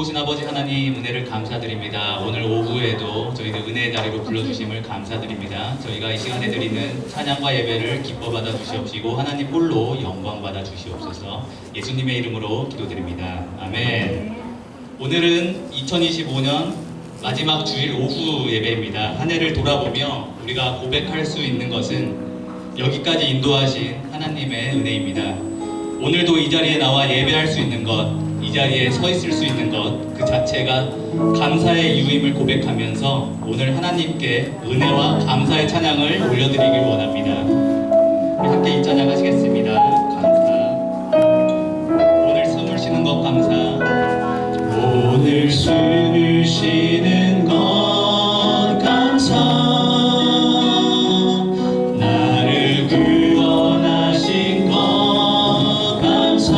오신 아버지 하나님 은혜를 감사드립니다. 오늘 오후에도 저희들 은혜의 자리로 불러주심을 감사드립니다. 저희가 이 시간에 드리는 찬양과 예배를 기뻐 받아 주시옵시고 하나님 홀로 영광 받아 주시옵소서. 예수님의 이름으로 기도드립니다. 아멘. 오늘은 2025년 마지막 주일 오후 예배입니다. 한 해를 돌아보며 우리가 고백할 수 있는 것은 여기까지 인도하신 하나님의 은혜입니다. 오늘도 이 자리에 나와 예배할 수 있는 것, 이 자리에 서 있을 수 있는 것 그 자체가 감사의 이유임을 고백하면서 오늘 하나님께 은혜와 감사의 찬양을 올려드리길 원합니다. 함께 이 찬양 하시겠습니다. 감사. 오늘 숨을 쉬는 것 감사. 오늘 숨을 쉬는 것 감사. 나를 구원하신 것 감사.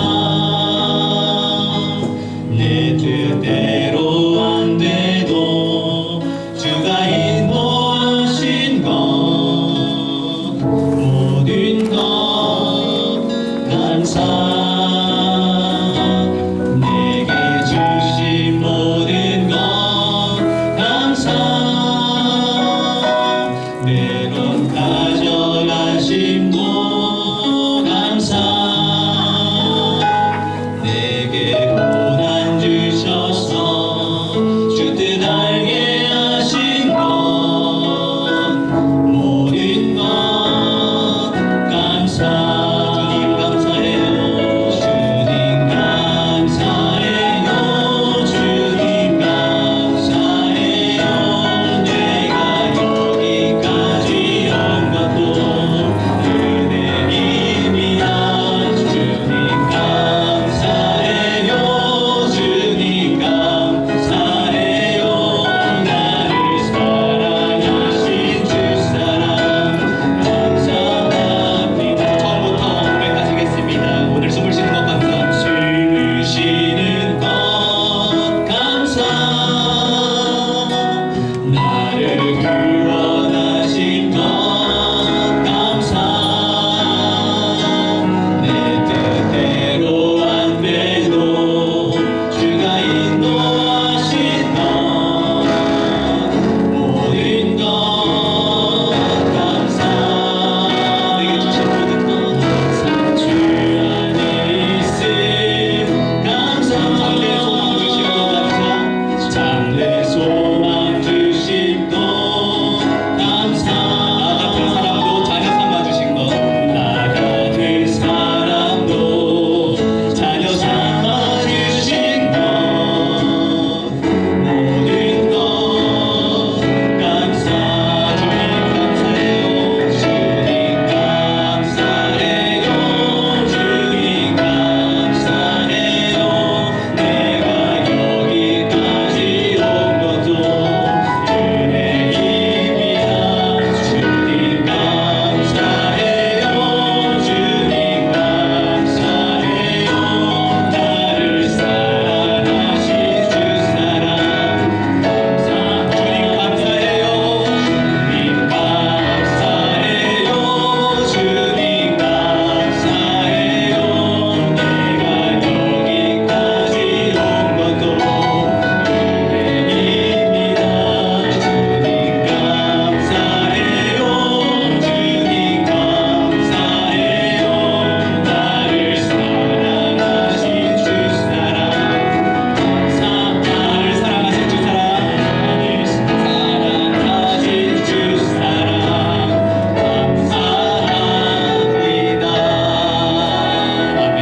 내 뜻대로 안 돼도 주가 인도하신 것 모든 것 감사. 내게 주신 모든 것 감사. 내 것 가져가심도 감사. 내게 고난 주셔서 주 뜻 알게 하신 것 모든 것 감사. 주님 감사해요. 주님 감사해요. 주님 감사해요. 내가 여기까지 온 것도 은혜입니다. 주님 감사해요. 주님 감사해요. 나를 사랑하신 주 사랑 감사합니다. 처음부터 고백하시겠습니다. 오늘 숨을 쉬는 것 감사. 숨을 쉬는 것 감사. 나를 구원하신 것 감사. 내 뜻대로 안 돼도 주가 인도하신 것 모든 것 감사. 내게 주신 모든 것 감사. 주 안에 있음 감사. 참된 소망 주신 것 감사. 나 같은 사람도 자녀 삼아 주신 것 모든 것 감사. 주님 감사해요. 주님 감사해요. 주님 감사해요. 내가 여기까지 온 것도 은혜입니다. 주님 감사해요. 주님 감사해요. 나를 사랑하신 주 사랑 감사. 주님 감사해요. 주님 감사해요. 주님 감사해요. 내가 여기까지 온 것도 은혜입니다. 주님 감사해요. 주님 감사해요. 나를 사랑하신 주 사랑 감사. 나를 사랑하신 주 사랑 사랑하신 주 사랑 감사합니다. 아멘.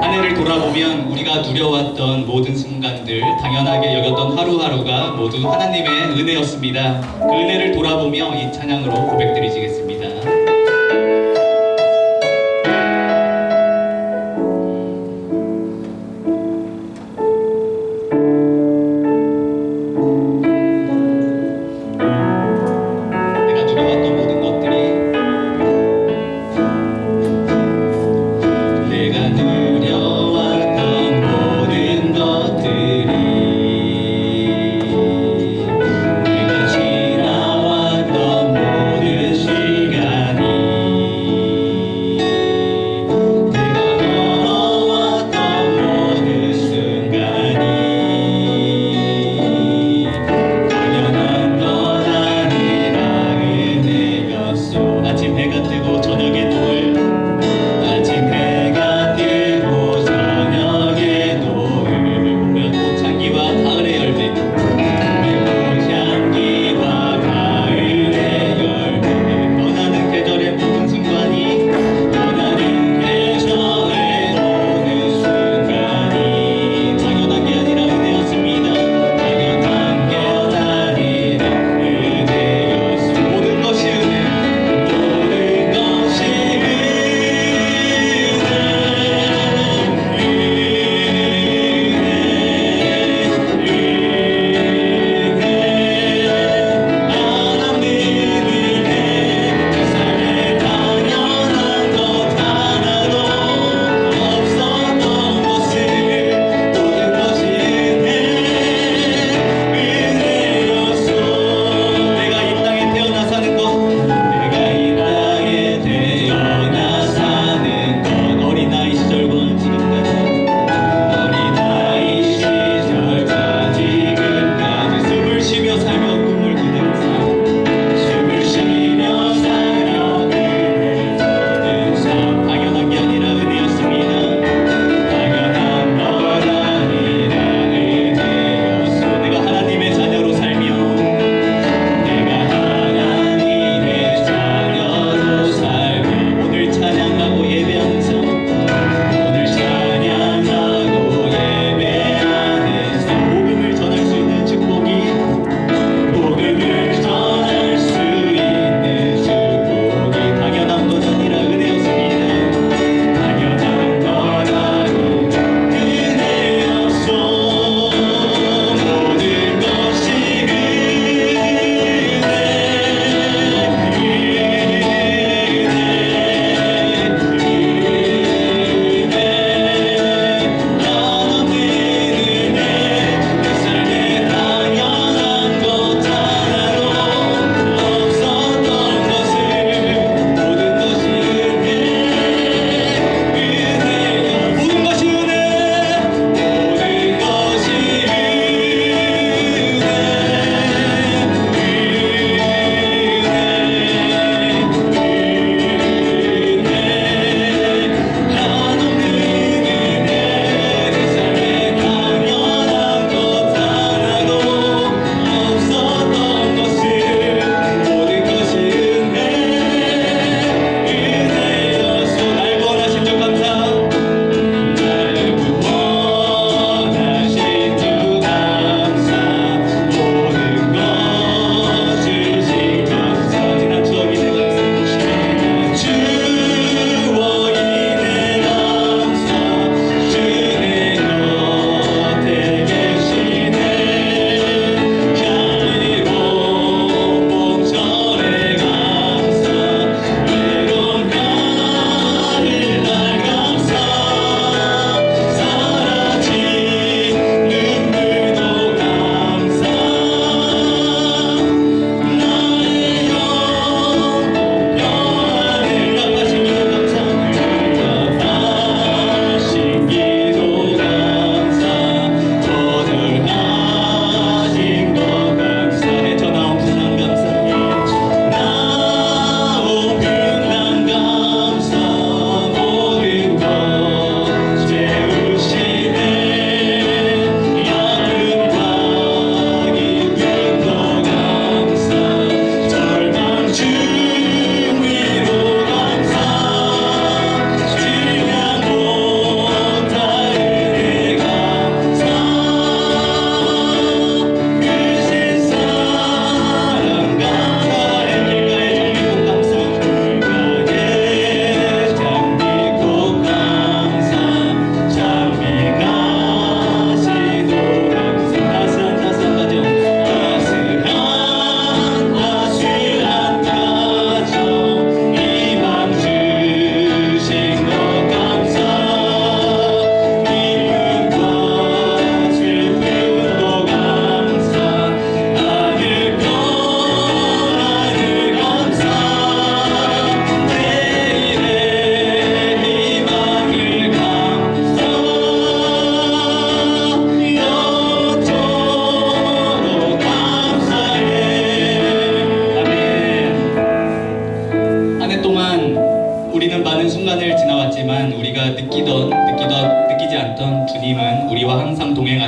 한 해를 돌아보면 우리가 누려왔던 모든 순간들, 당연하게 여겼던 하루하루가 모두 하나님의 은혜였습니다. 그 은혜를 돌아보며 이 찬양으로 고백드리시겠습니다. 내가 누려왔던 모든 것들이 내가 누려왔던 모든 것들이 내가 지나왔던 모든 시간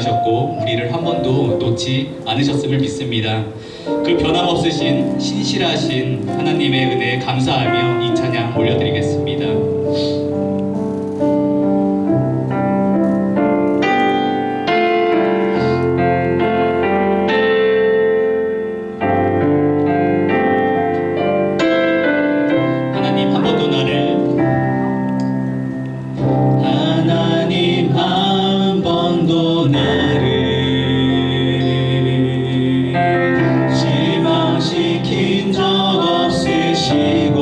사랑하셨고 우리를 한 번도 놓지 않으셨음을 믿습니다. 그 변함없으신 신실하신 하나님의 은혜에 감사하며 이 찬양 올려드리겠습니다. 실망시킨 적 없으시고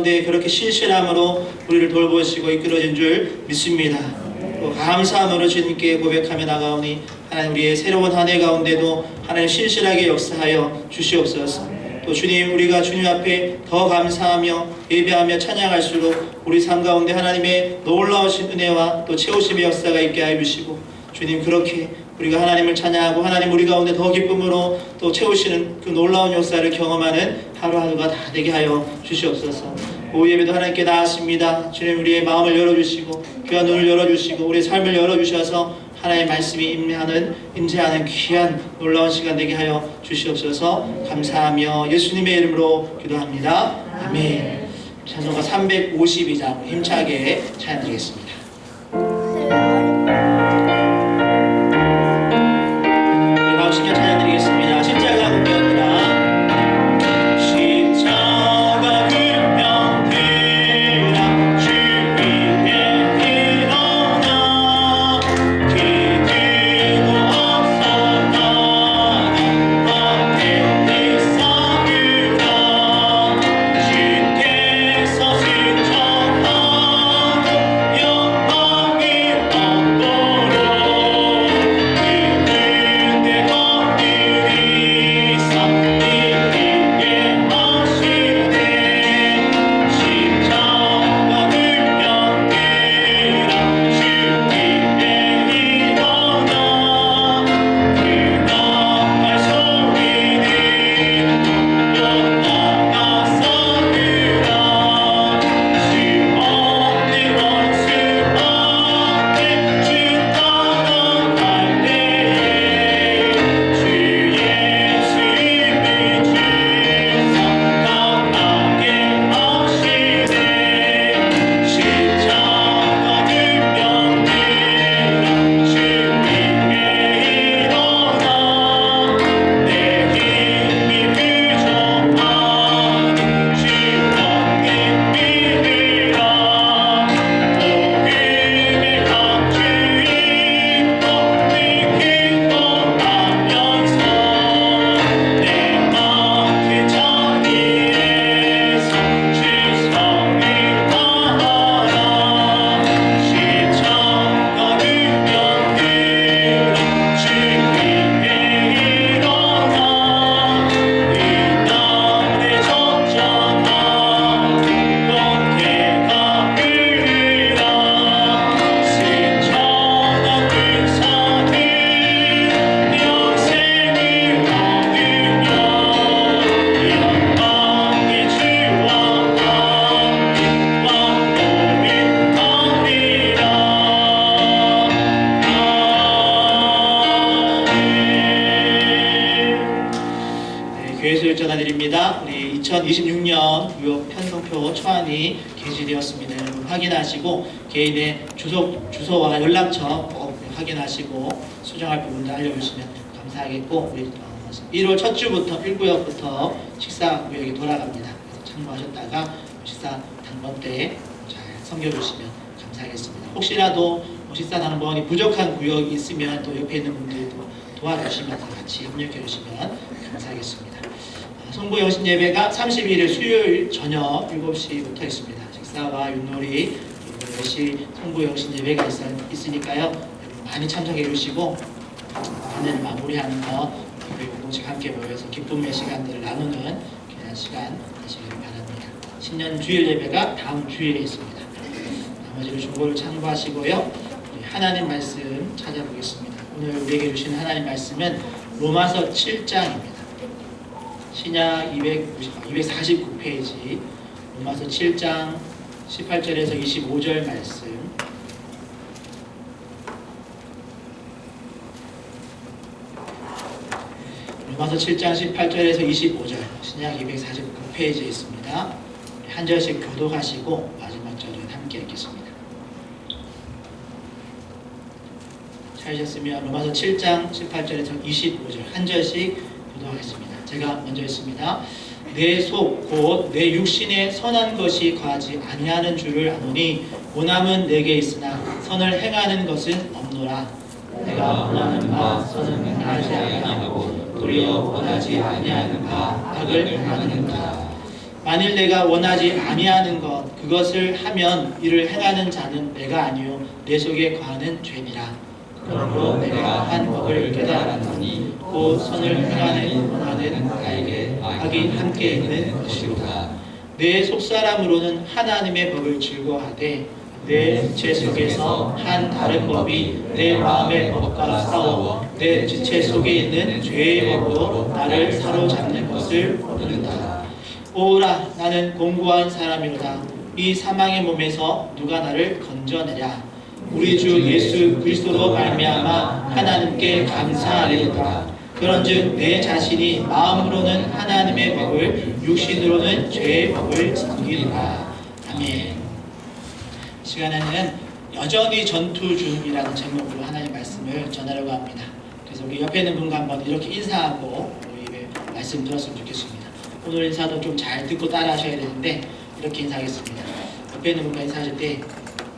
가운데 그렇게 신실함으로 우리를 돌보시고 이끌어진 줄 믿습니다. 또 감사함으로 주님께 고백하며 나가오니 하나님 우리의 새로운 한 해 가운데도 하나님 신실하게 역사하여 주시옵소서. 또 주님, 우리가 주님 앞에 더 감사하며 예배하며 찬양할수록 우리 삶 가운데 하나님의 놀라우신 은혜와 또 채우심의 역사가 있게 하여 주시고, 주님 그렇게 우리가 하나님을 찬양하고 하나님 우리 가운데 더 기쁨으로 또 채우시는 그 놀라운 역사를 경험하는 하루하루가 다 되게 하여 주시옵소서. 오후 예배도 하나님께 나왔습니다. 주님, 우리의 마음을 열어주시고 귀한 눈을 열어주시고 우리의 삶을 열어주셔서 하나님의 말씀이 임재하는 귀한 놀라운 시간 되게 하여 주시옵소서. 감사하며 예수님의 이름으로 기도합니다. 아멘. 찬송가 352장 힘차게 찬양드리겠습니다. 신경 찬양드리겠습니다. 십자가 운명이라 십자가 운명이라 주 위에 일어나 기지도 없었다 너의 일상이라 주께서 승천하고 영광이 없도록 전화드립니다. 우리 2026년 뉴욕 편성표 초안이 게시되었습니다. 여러분 확인하시고 개인의 주소와 연락처 꼭 확인하시고 수정할 부분도 알려주시면 감사하겠고, 우리 1월 첫 주부터 1구역부터 식사 구역이 돌아갑니다. 참고하셨다가 식사 당번 때 잘 섬겨주시면 감사하겠습니다. 혹시라도 식사 당번이 부족한 구역이 있으면 또 옆에 있는 분들도 도와주시면서 같이 협력해 주시면 감사하겠습니다. 성부 영신 예배가 31일 수요일 저녁 7시부터 있습니다. 식사와 윷놀이, 10시 성부 영신 예배가 있으니까요. 많이 참석해 주시고 오늘 마무리하는 거 우리 공동체 함께 모여서 기쁨의 시간들을 나누는 귀한 시간 되시기를 바랍니다. 신년 주일 예배가 다음 주일에 있습니다. 나머지를 중보를 참고하시고요. 하나님 말씀 찾아보겠습니다. 오늘 우리에게 주신 하나님 말씀은 로마서 7장입니다. 신약 249페이지 로마서 7장 18절에서 25절 말씀. 로마서 7장 18절에서 25절 신약 249페이지에 있습니다. 한 절씩 교독하시고 마지막 절은 함께 읽겠습니다. 찾으셨으면 로마서 7장 18절에서 25절 한 절씩 교독하겠습니다. 제가 먼저 했습니다. 내 속 곧 내 육신에 선한 것이 과하지 아니하는 줄을 아노니 원함은 내게 있으나 선을 행하는 것은 없노라. 내가 원하는 바 선을 행하지 아니하고 도리어 원하지 아니하는 바 악을 행하는도다. 만일 내가 원하지 아니하는 것 그것을 하면 이를 행하는 자는 내가 아니요 내 속에 거하는 죄니라. 그러므로 내가 한 법을 깨달았노니 곧 선을 행하는 원하는 나에게 악이 함께 있는 것이로다. 내 속사람으로는 하나님의 법을 즐거워하되 내 지체 속에서 한 다른 법이 내 마음의 법과 싸워 내 지체 속에 있는 죄의 법으로 나를 사로잡는 것을 모른다. 오라 나는 공고한 사람이로다. 이 사망의 몸에서 누가 나를 건져내랴. 우리 주 예수 그리스도로 말미암아 하나님께 감사하리로다. 그런즉 내 자신이 마음으로는 하나님의 법을 육신으로는 죄의 법을 섬기리라. 아멘. 이 시간에는 여전히 전투 중이라는 제목으로 하나님 말씀을 전하려고 합니다. 그래서 우리 옆에 있는 분과 한번 이렇게 인사하고 우리 말씀 들었으면 좋겠습니다. 오늘 인사도 좀 잘 듣고 따라 하셔야 되는데 이렇게 인사하겠습니다. 옆에 있는 분과 인사하실 때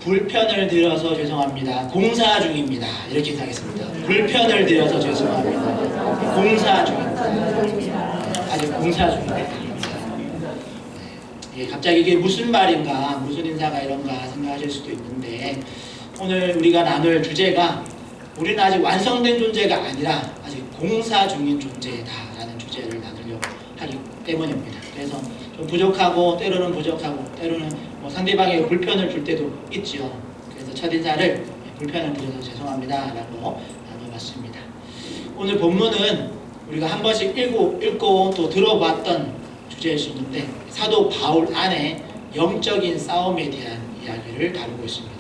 불편을 드려서 죄송합니다. 공사 중입니다. 이렇게 인사하겠습니다. 불편을 드려서 죄송합니다. 공사 중입니다. 아직 공사 중입니다. 예, 갑자기 이게 무슨 말인가, 무슨 인사가 이런가 생각하실 수도 있는데 오늘 우리가 나눌 주제가 우리는 아직 완성된 존재가 아니라 아직 공사 중인 존재다라는 주제를 나누려고 하기 때문입니다. 그래서 좀 부족하고 때로는 뭐 상대방에게 불편을 줄 때도 있죠. 그래서 첫 인사를 불편을 드려서 죄송합니다 라고 나눠봤습니다. 오늘 본문은 우리가 한 번씩 읽고 또 들어봤던 주제일 수 있는데 사도 바울 안에 영적인 싸움에 대한 이야기를 다루고 있습니다.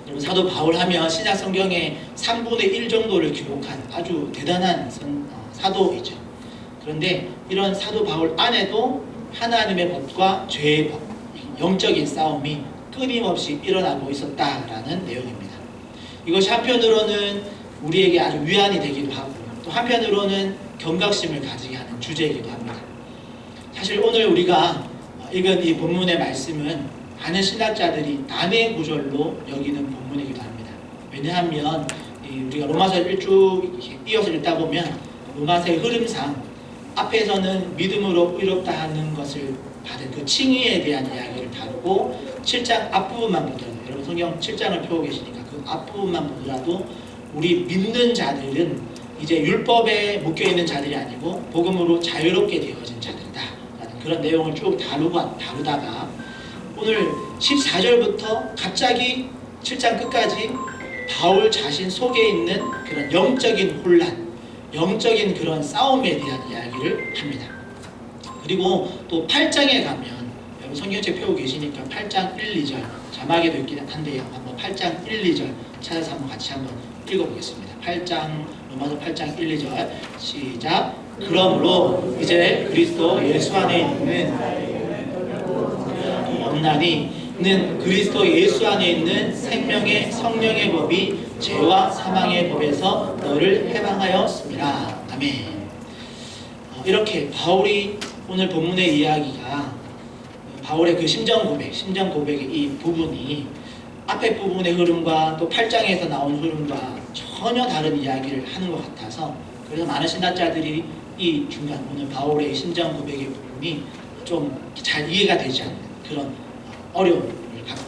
여러분 사도 바울 하면 신약 성경의 3분의 1 정도를 기록한 아주 대단한 사도이죠. 그런데 이런 사도 바울 안에도 하나님의 법과 죄의 법, 영적인 싸움이 끊임없이 일어나고 있었다라는 내용입니다. 이것이 한편으로는 우리에게 아주 위안이 되기도 하고 또 한편으로는 경각심을 가지게 하는 주제이기도 합니다. 사실 오늘 우리가 읽은 이 본문의 말씀은 많은 신학자들이 난해 구절로 여기는 본문이기도 합니다. 왜냐하면 우리가 로마서를 쭉 이어서 읽다 보면 로마서의 흐름상 앞에서는 믿음으로 의롭다 하는 것을 받은 그 칭의에 대한 이야기를 다루고 7장 앞부분만 보더라도 여러분 성경 7장을 펴고 계시니까 그 앞부분만 보더라도 우리 믿는 자들은 이제 율법에 묶여있는 자들이 아니고 복음으로 자유롭게 되어진 자들이다 라는 그런 내용을 쭉 다루다가 오늘 14절부터 갑자기 7장 끝까지 바울 자신 속에 있는 그런 영적인 혼란, 영적인 그런 싸움에 대한 이야기를 합니다. 그리고 또 8장에 가면 여러분 성경책 펴고 계시니까 8장 1, 2절 자막에도 있긴 한데요. 한번 8장 1, 2절 찾아서 한번 같이 한번 읽어보겠습니다. 8장 로마서 8장 1, 2절 시작. 그러므로 이제 그리스도 예수 안에 있는 없나니 그리스도 예수 안에 있는 생명의 성령의 법이 죄와 사망의 법에서 너를 해방하였습니다. 아멘. 이렇게 바울이 오늘 본문의 이야기가 바울의 그 심정 고백의 이 부분이 앞에 부분의 흐름과 또 8장에서 나온 흐름과 전혀 다른 이야기를 하는 것 같아서 그래서 많은 신학자들이 이 중간 오늘 바울의 심정 고백의 부분이 좀 잘 이해가 되지 않는 그런 어려움을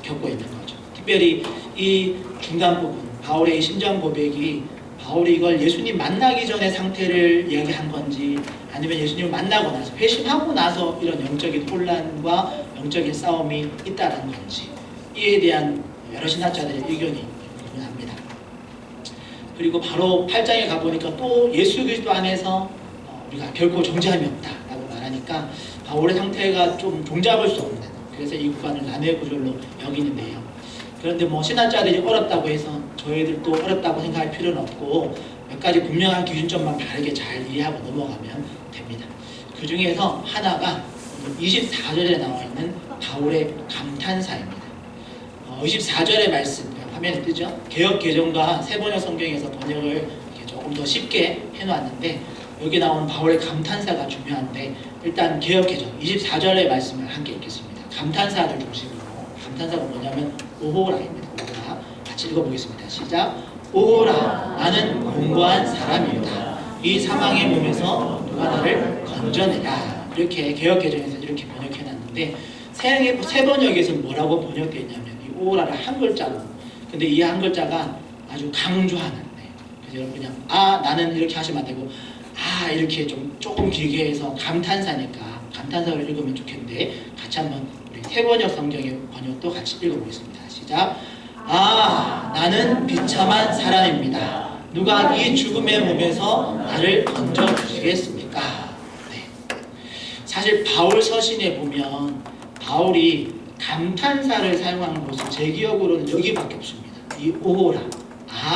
겪고 있는 거죠. 특별히 이 중간 부분 바울의 심정 고백이 바울이 이걸 예수님 만나기 전의 상태를 이야기한 건지 아니면 예수님을 만나고 나서 회심하고 나서 이런 영적인 혼란과 영적인 싸움이 있다는 건지 이에 대한 여러 신학자들의 의견이 분분합니다. 그리고 바로 8장에 가보니까 또 예수 그리스도 안에서 우리가 결코 존재함이 없다라고 말하니까 바울의 상태가 좀 종잡을 수 없는 그래서 이 구간을 난해 구절로 여기는데요. 그런데 뭐 신학자들이 어렵다고 해서 저희들도 어렵다고 생각할 필요는 없고 몇 가지 분명한 기준점만 바르게 잘 이해하고 넘어가면 됩니다. 그 중에서 하나가 24절에 나와 있는 바울의 감탄사입니다. 24절의 말씀 화면에 뜨죠? 개역 개정과 세번역 성경에서 번역을 이렇게 조금 더 쉽게 해놨는데 여기 나온 바울의 감탄사가 중요한데 일단 개역 개정 24절의 말씀을 함께 읽겠습니다. 감탄사를 중심으로 감탄사가 뭐냐면 오호라입니다. 오호라 같이 읽어보겠습니다. 시작. 오호라 나는 공고한 사람이다. 이 사망의 몸에서 누가 나를 건져내라. 이렇게 개역개정에서 이렇게 있는데 세 번역에서는 뭐라고 번역되어 있냐면 이 오호라를 한 글자로, 근데 이 한 글자가 아주 강조하는, 그래서 여러분 그냥 나는 이렇게 하시면 안 되고 이렇게 좀 조금 길게 해서 감탄사니까 감탄사를 읽으면 좋겠는데, 같이 한번 우리 세 번역 성경의 번역도 같이 읽어보겠습니다. 시작. 나는 비참한 사람입니다. 누가 이 죽음의 몸에서 나를 건져주시겠습니까? 네. 사실 바울 서신에 보면 바울이 감탄사를 사용한 곳은 제 기억으로는 여기밖에 없습니다. 이 오호라,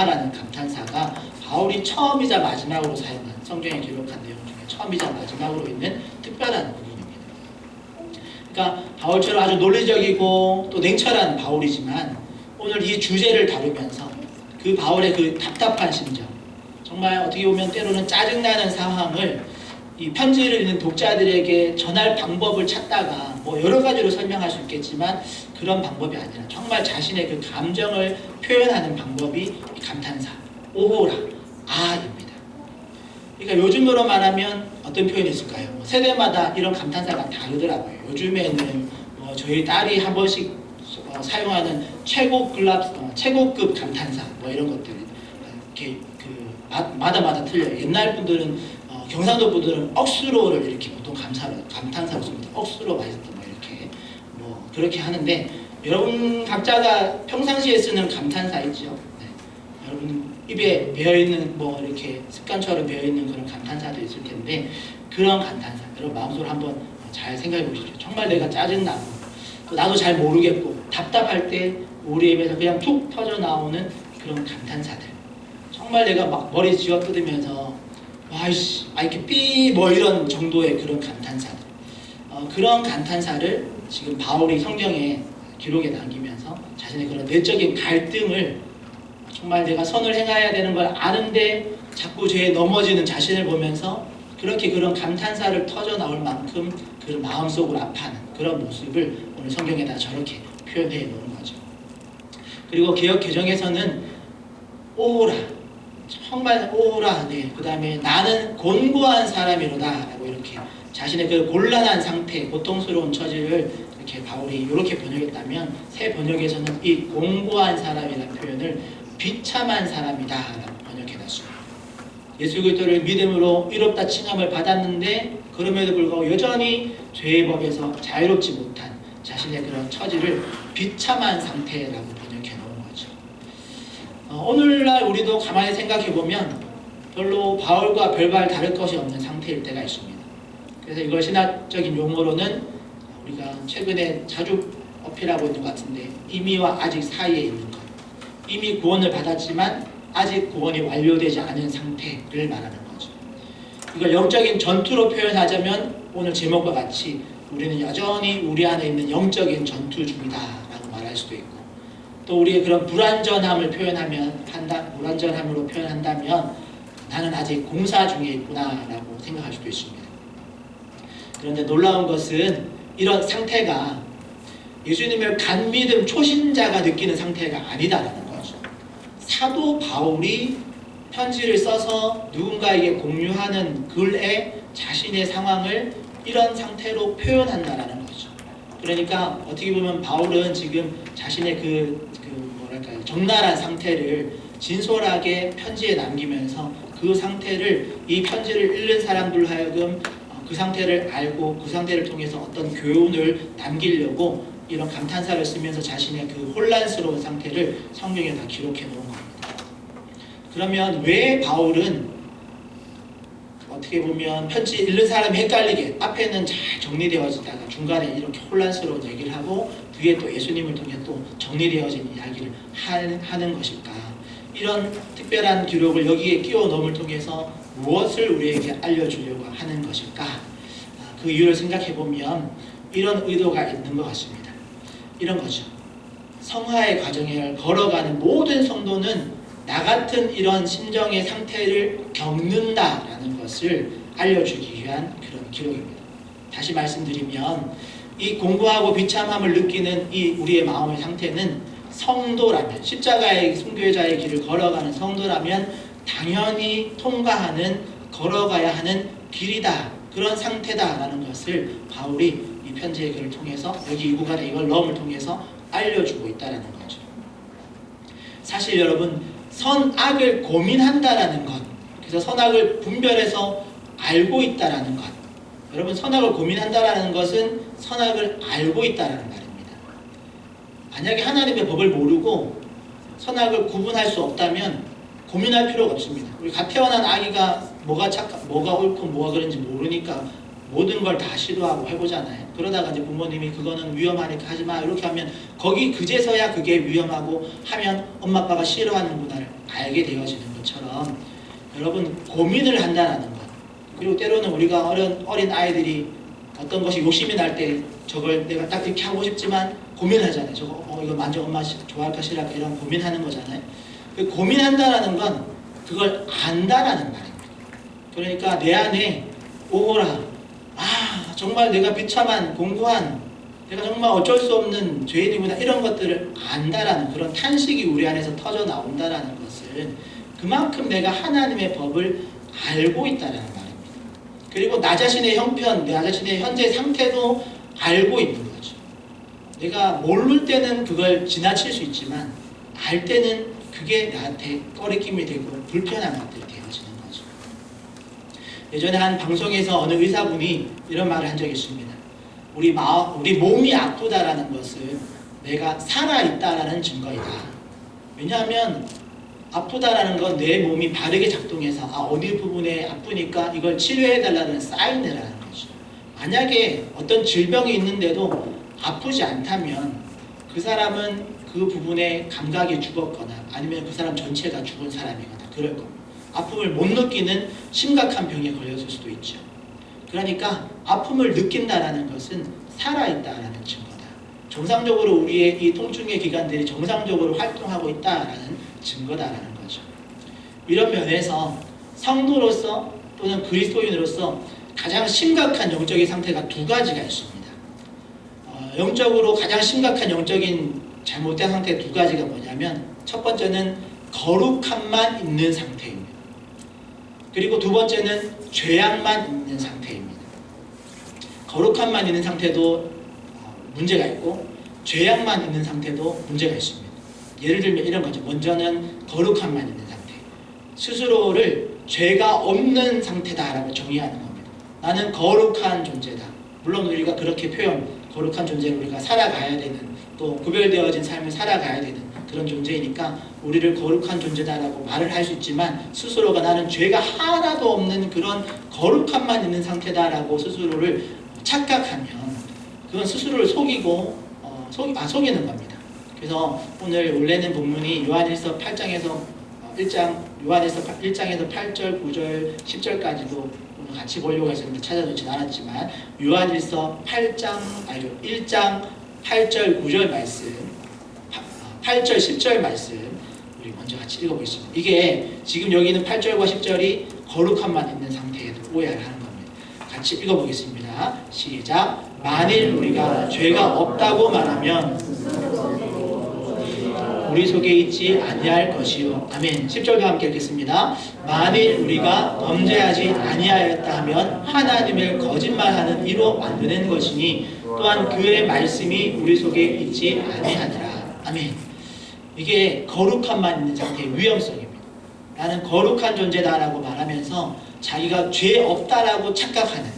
라는 감탄사가 바울이 처음이자 마지막으로 사용한, 성경에 기록한 내용 중에 처음이자 마지막으로 있는 특별한 부분입니다. 그러니까 바울처럼 아주 논리적이고 또 냉철한 바울이지만 오늘 이 주제를 다루면서 그 바울의 그 답답한 심정, 정말 어떻게 보면 때로는 짜증나는 상황을 이 편지를 읽는 독자들에게 전할 방법을 찾다가 뭐 여러 가지로 설명할 수 있겠지만 그런 방법이 아니라 정말 자신의 그 감정을 표현하는 방법이 감탄사, 오호라, 입니다. 그러니까 요즘으로 말하면 어떤 표현이 있을까요? 세대마다 이런 감탄사가 다르더라고요. 요즘에는 저희 딸이 한 번씩 사용하는 최고급 감탄사 이런 것들 이렇게 마다마다 틀려요. 옛날 분들은 경상도 분들은 억수로를 이렇게 보통 감탄사로 씁니다. 억수로 맛있다 이렇게 그렇게 하는데, 여러분 각자가 평상시에 쓰는 감탄사 있죠. 네. 여러분 입에 배어있는 이렇게 습관처럼 배어있는 그런 감탄사도 있을 텐데, 그런 감탄사 여러분 마음속으로 한번 잘 생각해 보시죠. 정말 내가 짜증나고 또 나도 잘 모르겠고 답답할 때 우리 입에서 그냥 툭 터져 나오는 그런 감탄사들, 정말 내가 막 머리 쥐어 뜯으면서 와이씨 이렇게 이런 정도의 그런 감탄사들, 그런 감탄사를 지금 바울이 성경에 기록에 남기면서 자신의 그런 내적인 갈등을, 정말 내가 선을 행해야 되는 걸 아는데 자꾸 죄에 넘어지는 자신을 보면서 그렇게 그런 감탄사를 터져 나올 만큼 그 마음속으로 아파하는 그런 모습을 오늘 성경에다 저렇게 표현해 놓은 거죠. 그리고 개역 개정에서는 오호라, 정말 오호라, 그 다음에 나는 곤고한 사람이로다 라고 이렇게 자신의 그 곤란한 상태, 고통스러운 처지를 이렇게 바울이 이렇게 번역했다면, 새 번역에서는 이 곤고한 사람이라는 표현을 비참한 사람이다 라고 번역해놨습니다. 예수 그리스도를 믿음으로 의롭다 칭함을 받았는데 그럼에도 불구하고 여전히 죄의 법에서 자유롭지 못한 자신의 그런 처지를 비참한 상태라고 번역해 놓은 거죠. 오늘날 우리도 가만히 생각해 보면 별로 바울과 별반 다를 것이 없는 상태일 때가 있습니다. 그래서 이걸 신학적인 용어로는 우리가 최근에 자주 어필하고 있는 것 같은데, 이미와 아직 사이에 있는 것, 이미 구원을 받았지만 아직 구원이 완료되지 않은 상태를 말하는 거죠. 이걸 영적인 전투로 표현하자면 오늘 제목과 같이 우리는 여전히 우리 안에 있는 영적인 전투 중이다 라고 말할 수도 있고, 또 우리의 그런 불완전함을 불완전함으로 표현한다면 나는 아직 공사 중에 있구나 라고 생각할 수도 있습니다. 그런데 놀라운 것은 이런 상태가 예수님을 간믿음 초신자가 느끼는 상태가 아니다라는 거죠. 사도 바울이 편지를 써서 누군가에게 공유하는 글에 자신의 상황을 이런 상태로 표현한다라는 거죠. 그러니까 어떻게 보면 바울은 지금 자신의 적나라한 상태를 진솔하게 편지에 남기면서 그 상태를, 이 편지를 읽는 사람들 하여금 그 상태를 알고 그 상태를 통해서 어떤 교훈을 남기려고 이런 감탄사를 쓰면서 자신의 그 혼란스러운 상태를 성경에 다 기록해 놓은 겁니다. 그러면 왜 바울은 어떻게 보면 편지 읽는 사람이 헷갈리게 앞에는 잘 정리되어지다가 중간에 이렇게 혼란스러운 얘기를 하고 뒤에 또 예수님을 통해 또 정리되어진 이야기를 하는 것일까? 이런 특별한 기록을 여기에 끼워 넣음을 통해서 무엇을 우리에게 알려주려고 하는 것일까? 그 이유를 생각해 보면 이런 의도가 있는 것 같습니다. 이런 거죠. 성화의 과정을 걸어가는 모든 성도는 나 같은 이런 심정의 상태를 겪는다라는 것을 알려주기 위한 그런 기록입니다. 다시 말씀드리면 이 공고하고 비참함을 느끼는 이 우리의 마음의 상태는 성도라면, 십자가의 순교자의 길을 걸어가는 성도라면 당연히 통과하는, 걸어가야 하는 길이다, 그런 상태다라는 것을 바울이 이 이 편지의 글을 통해서 여기 이 구간에 이걸 넣음을 통해서 알려주고 있다는 거죠. 사실 여러분 선악을 고민한다라는 것, 그래서 선악을 분별해서 알고 있다라는 것, 여러분 선악을 고민한다라는 것은 선악을 알고 있다라는 말입니다. 만약에 하나님의 법을 모르고 선악을 구분할 수 없다면 고민할 필요가 없습니다. 우리 갓 태어난 아기가 뭐가 옳고 뭐가 그런지 모르니까 모든 걸 다 시도하고 해보잖아요. 그러다가 이제 부모님이 그거는 위험하니까 하지마 이렇게 하면 거기 그제서야 그게 위험하고 하면 엄마 아빠가 싫어하는구나를 알게 되어지는 것처럼 여러분 고민을 한다는 것, 그리고 때로는 우리가 어린 아이들이 어떤 것이 욕심이 날 때 저걸 내가 딱 이렇게 하고 싶지만 고민하잖아요. 저거 이거 만져 엄마 좋아할까 싫어할까 이런 고민하는 거잖아요. 그 고민한다라는 건 그걸 안다라는 말입니다. 그러니까 내 안에 오호라, 정말 내가 비참한 공고한 내가 정말 어쩔 수 없는 죄인이구나 이런 것들을 안다라는 그런 탄식이 우리 안에서 터져 나온다라는 것은 그만큼 내가 하나님의 법을 알고 있다는 말입니다. 그리고 나 자신의 형편, 나 자신의 현재 상태도 알고 있는 거죠. 내가 모를 때는 그걸 지나칠 수 있지만 알 때는 그게 나한테 꺼리낌이 되고 불편한 것들이 되어지는 거죠. 예전에 한 방송에서 어느 의사분이 이런 말을 한 적이 있습니다. 우리 몸이 아프다라는 것은 내가 살아있다라는 증거이다. 왜냐하면 아프다라는 건 내 몸이 바르게 작동해서 어디 부분에 아프니까 이걸 치료해달라는 사인이라는 거죠. 만약에 어떤 질병이 있는데도 아프지 않다면 그 사람은 그 부분에 감각이 죽었거나 아니면 그 사람 전체가 죽은 사람이거나 그럴 겁니다. 아픔을 못 느끼는 심각한 병에 걸렸을 수도 있죠. 그러니까 아픔을 느낀다라는 것은 살아있다라는 증거다. 정상적으로 우리의 이 통증의 기관들이 정상적으로 활동하고 있다라는 증거다라는 거죠. 이런 면에서 성도로서 또는 그리스도인으로서 가장 심각한 영적인 상태가 두 가지가 있습니다. 영적으로 가장 심각한 영적인 잘못된 상태 두 가지가 뭐냐면 첫 번째는 거룩함만 있는 상태입니다. 그리고 두 번째는 죄악만 있는 상태입니다. 거룩함만 있는 상태도 문제가 있고 죄악만 있는 상태도 문제가 있습니다. 예를 들면 이런 거죠. 먼저는 거룩함만 있는 상태. 스스로를 죄가 없는 상태다라고 정의하는 겁니다. 나는 거룩한 존재다. 물론 우리가 그렇게 거룩한 존재로 우리가 살아가야 되는 또 구별되어진 삶을 살아가야 되는 그런 존재이니까 우리를 거룩한 존재다라고 말을 할 수 있지만 스스로가 나는 죄가 하나도 없는 그런 거룩함만 있는 상태다라고 스스로를 착각하면 그건 스스로를 속이고 속이는 겁니다. 그래서 오늘 원래는 본문이 요한일서 8장에서 8절, 9절, 10절까지도 같이 보려고 했었는데 찾아놓지 않았지만 요한일서 1장 8절, 9절 말씀 8절, 10절 말씀 우리 먼저 같이 읽어보겠습니다. 이게 지금 여기는 8절과 10절이 거룩함만 있는 상태에도 오해를 하는 겁니다. 같이 읽어보겠습니다. 시작. 만일 우리가 죄가 없다고 말하면 우리 속에 있지 아니할 것이요. 아멘. 10절과 함께 읽겠습니다. 만일 우리가 범죄하지 아니하였다 하면 하나님을 거짓말하는 이로 만드는 것이니 또한 그의 말씀이 우리 속에 있지 아니하니라. 아멘. 이게 거룩함만 있는 상태의 위험성입니다. 나는 거룩한 존재다라고 말하면서 자기가 죄 없다라고 착각하는.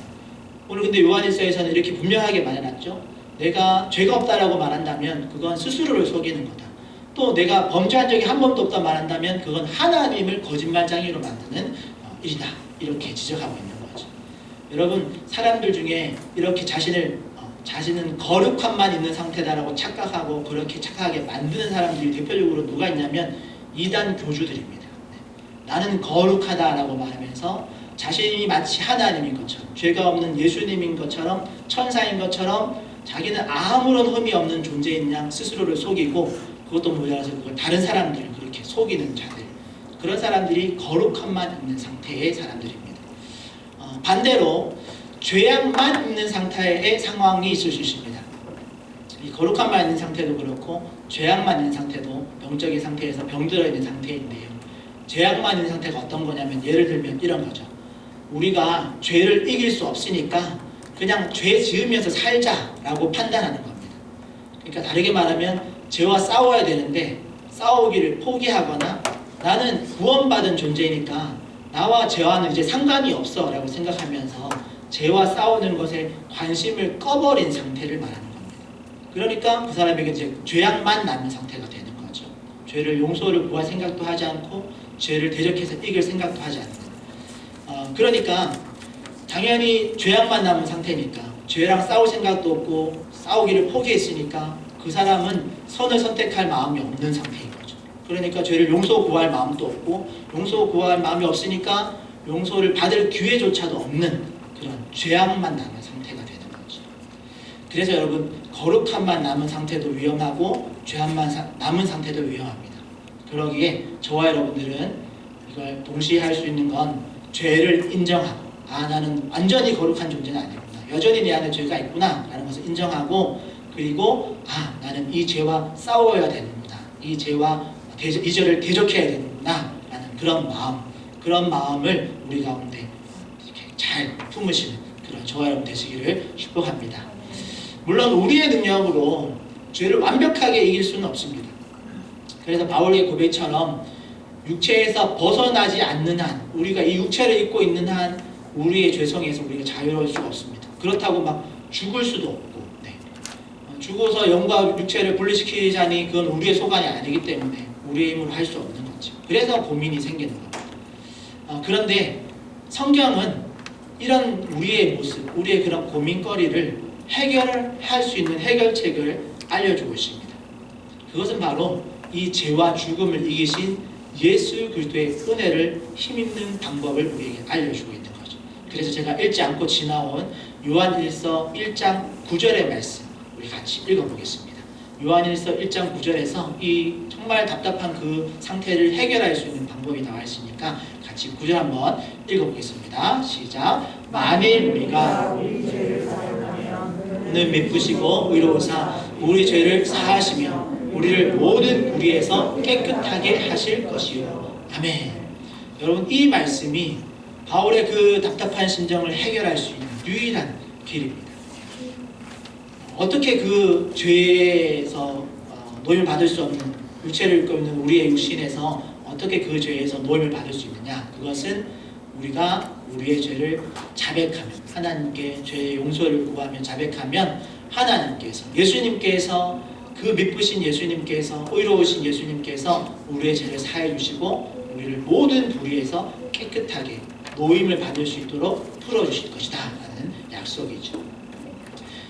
오늘 근데 요한일서에서는 이렇게 분명하게 말해놨죠. 내가 죄가 없다라고 말한다면 그건 스스로를 속이는 거다. 또 내가 범죄한 적이 한 번도 없다 말한다면 그건 하나님을 거짓말장애로 만드는 일이다. 이렇게 지적하고 있는 거죠. 여러분 사람들 중에 이렇게 자신은 거룩함만 있는 상태다라고 착각하고 그렇게 착각하게 만드는 사람들이 대표적으로 누가 있냐면 이단 교주들입니다. 나는 거룩하다라고 말하면서 자신이 마치 하나님인 것처럼 죄가 없는 예수님인 것처럼 천사인 것처럼 자기는 아무런 흠이 없는 존재인 양 스스로를 속이고 그것도 모자라서 그걸 다른 사람들을 그렇게 속이는 자들, 그런 사람들이 거룩함만 있는 상태의 사람들입니다. 반대로 죄악만 있는 상태의 상황이 있을 수 있습니다. 이 거룩함만 있는 상태도 그렇고 죄악만 있는 상태도 영적인 상태에서 병들어 있는 상태인데요. 죄악만 있는 상태가 어떤 거냐면 예를 들면 이런 거죠. 우리가 죄를 이길 수 없으니까 그냥 죄 지으면서 살자라고 판단하는 겁니다. 그러니까 다르게 말하면 죄와 싸워야 되는데 싸우기를 포기하거나 나는 구원받은 존재니까 나와 죄와는 이제 상관이 없어 라고 생각하면서 죄와 싸우는 것에 관심을 꺼버린 상태를 말하는 겁니다. 그러니까 그 사람에게 이제 죄악만 남은 상태가 되는 거죠. 죄를 용서를 구할 생각도 하지 않고 죄를 대적해서 이길 생각도 하지 않는 그러니까 당연히 죄악만 남은 상태니까 죄랑 싸울 생각도 없고 싸우기를 포기했으니까 그 사람은 선을 선택할 마음이 없는 상태인 거죠. 그러니까 죄를 용서 구할 마음도 없고 용서 구할 마음이 없으니까 용서를 받을 기회조차도 없는 그런 죄악만 남은 상태가 되는 거죠. 그래서 여러분 거룩함만 남은 상태도 위험하고 죄악만 남은 상태도 위험합니다. 그러기에 저와 여러분들은 이걸 동시에 할 수 있는 건 죄를 인정하고 나는 완전히 거룩한 존재는 아니구나. 여전히 내 안에 죄가 있구나 라는 것을 인정하고 그리고 나는 이 죄와 싸워야 되는구나. 이 죄와 이 죄를 대적해야 되는구나 라는 그런 마음을 우리 가운데 이렇게 잘 품으시는 그런 저와 여러분 되시기를 축복합니다. 물론 우리의 능력으로 죄를 완벽하게 이길 수는 없습니다. 그래서 바울의 고백처럼 육체에서 벗어나지 않는 한 우리가 이 육체를 입고 있는 한 우리의 죄성에서 우리가 자유로울 수가 없습니다. 그렇다고 막 죽을 수도 없고 죽어서 영과 육체를 분리시키자니 그건 우리의 소관이 아니기 때문에 우리의 힘으로 할 수 없는 거죠. 그래서 고민이 생기는 겁니다. 그런데 성경은 이런 우리의 모습, 우리의 그런 고민거리를 해결할 수 있는 해결책을 알려주고 있습니다. 그것은 바로 이 죄와 죽음을 이기신 예수 그리스도의 은혜를 힘있는 방법을 우리에게 알려주고 있는 거죠. 그래서 제가 읽지 않고 지나온 요한일서 1장 9절의 말씀 우리 같이 읽어보겠습니다. 요한일서 1장 9절에서 이 정말 답답한 그 상태를 해결할 수 있는 방법이 나와 있으니까 같이 9절 한번 읽어보겠습니다. 시작. 만일 우리가 는 미쁘시고 의로우사 우리 죄를 사하시며 우리를 모든 불의에서 깨끗하게 하실 것이요. 아멘. 여러분 이 말씀이 바울의 그 답답한 심정을 해결할 수 있는 유일한 길입니다. 어떻게 그 죄에서 노임을 받을 수 없는 육체를 입고 있는 우리의 육신에서 어떻게 그 죄에서 노임을 받을 수 있느냐? 그것은 우리가 우리의 죄를 자백하면 하나님께 죄의 용서를 구하며 자백하면 하나님께서 예수님께서 그 미쁘신 예수님께서 의로우신 예수님께서 우리의 죄를 사해 주시고 우리를 모든 불의에서 깨끗하게 노임을 받을 수 있도록 풀어주실 것이다 라는 약속이죠.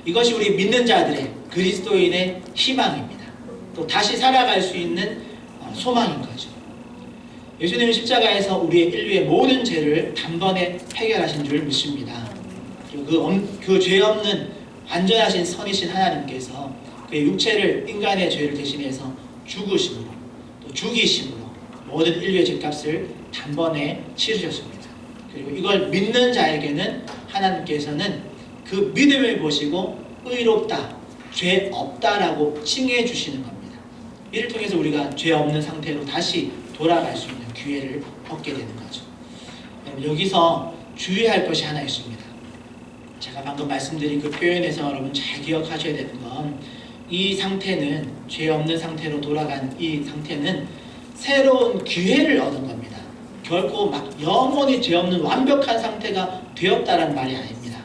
이것이 우리 믿는 자들의 그리스도인의 희망입니다. 또 다시 살아갈 수 있는 소망인 거죠. 예수님은 십자가에서 우리의 인류의 모든 죄를 단번에 해결하신 줄 믿습니다. 그리고 그 죄 없는 완전하신 선이신 하나님께서 그의 육체를 인간의 죄를 대신해서 죽으심으로 또 죽이심으로 모든 인류의 죄값을 단번에 치르셨습니다. 그리고 이걸 믿는 자에게는 하나님께서는 그 믿음을 보시고 의롭다, 죄 없다라고 칭해 주시는 겁니다. 이를 통해서 우리가 죄 없는 상태로 다시 돌아갈 수 있는 기회를 얻게 되는 거죠. 여기서 주의할 것이 하나 있습니다. 제가 방금 말씀드린 그 표현에서 여러분 잘 기억하셔야 되는 건 이 상태는 죄 없는 상태로 돌아간 이 상태는 새로운 기회를 얻은 겁니다. 결코 막 영원히 죄 없는 완벽한 상태가 되었다는 말이 아닙니다.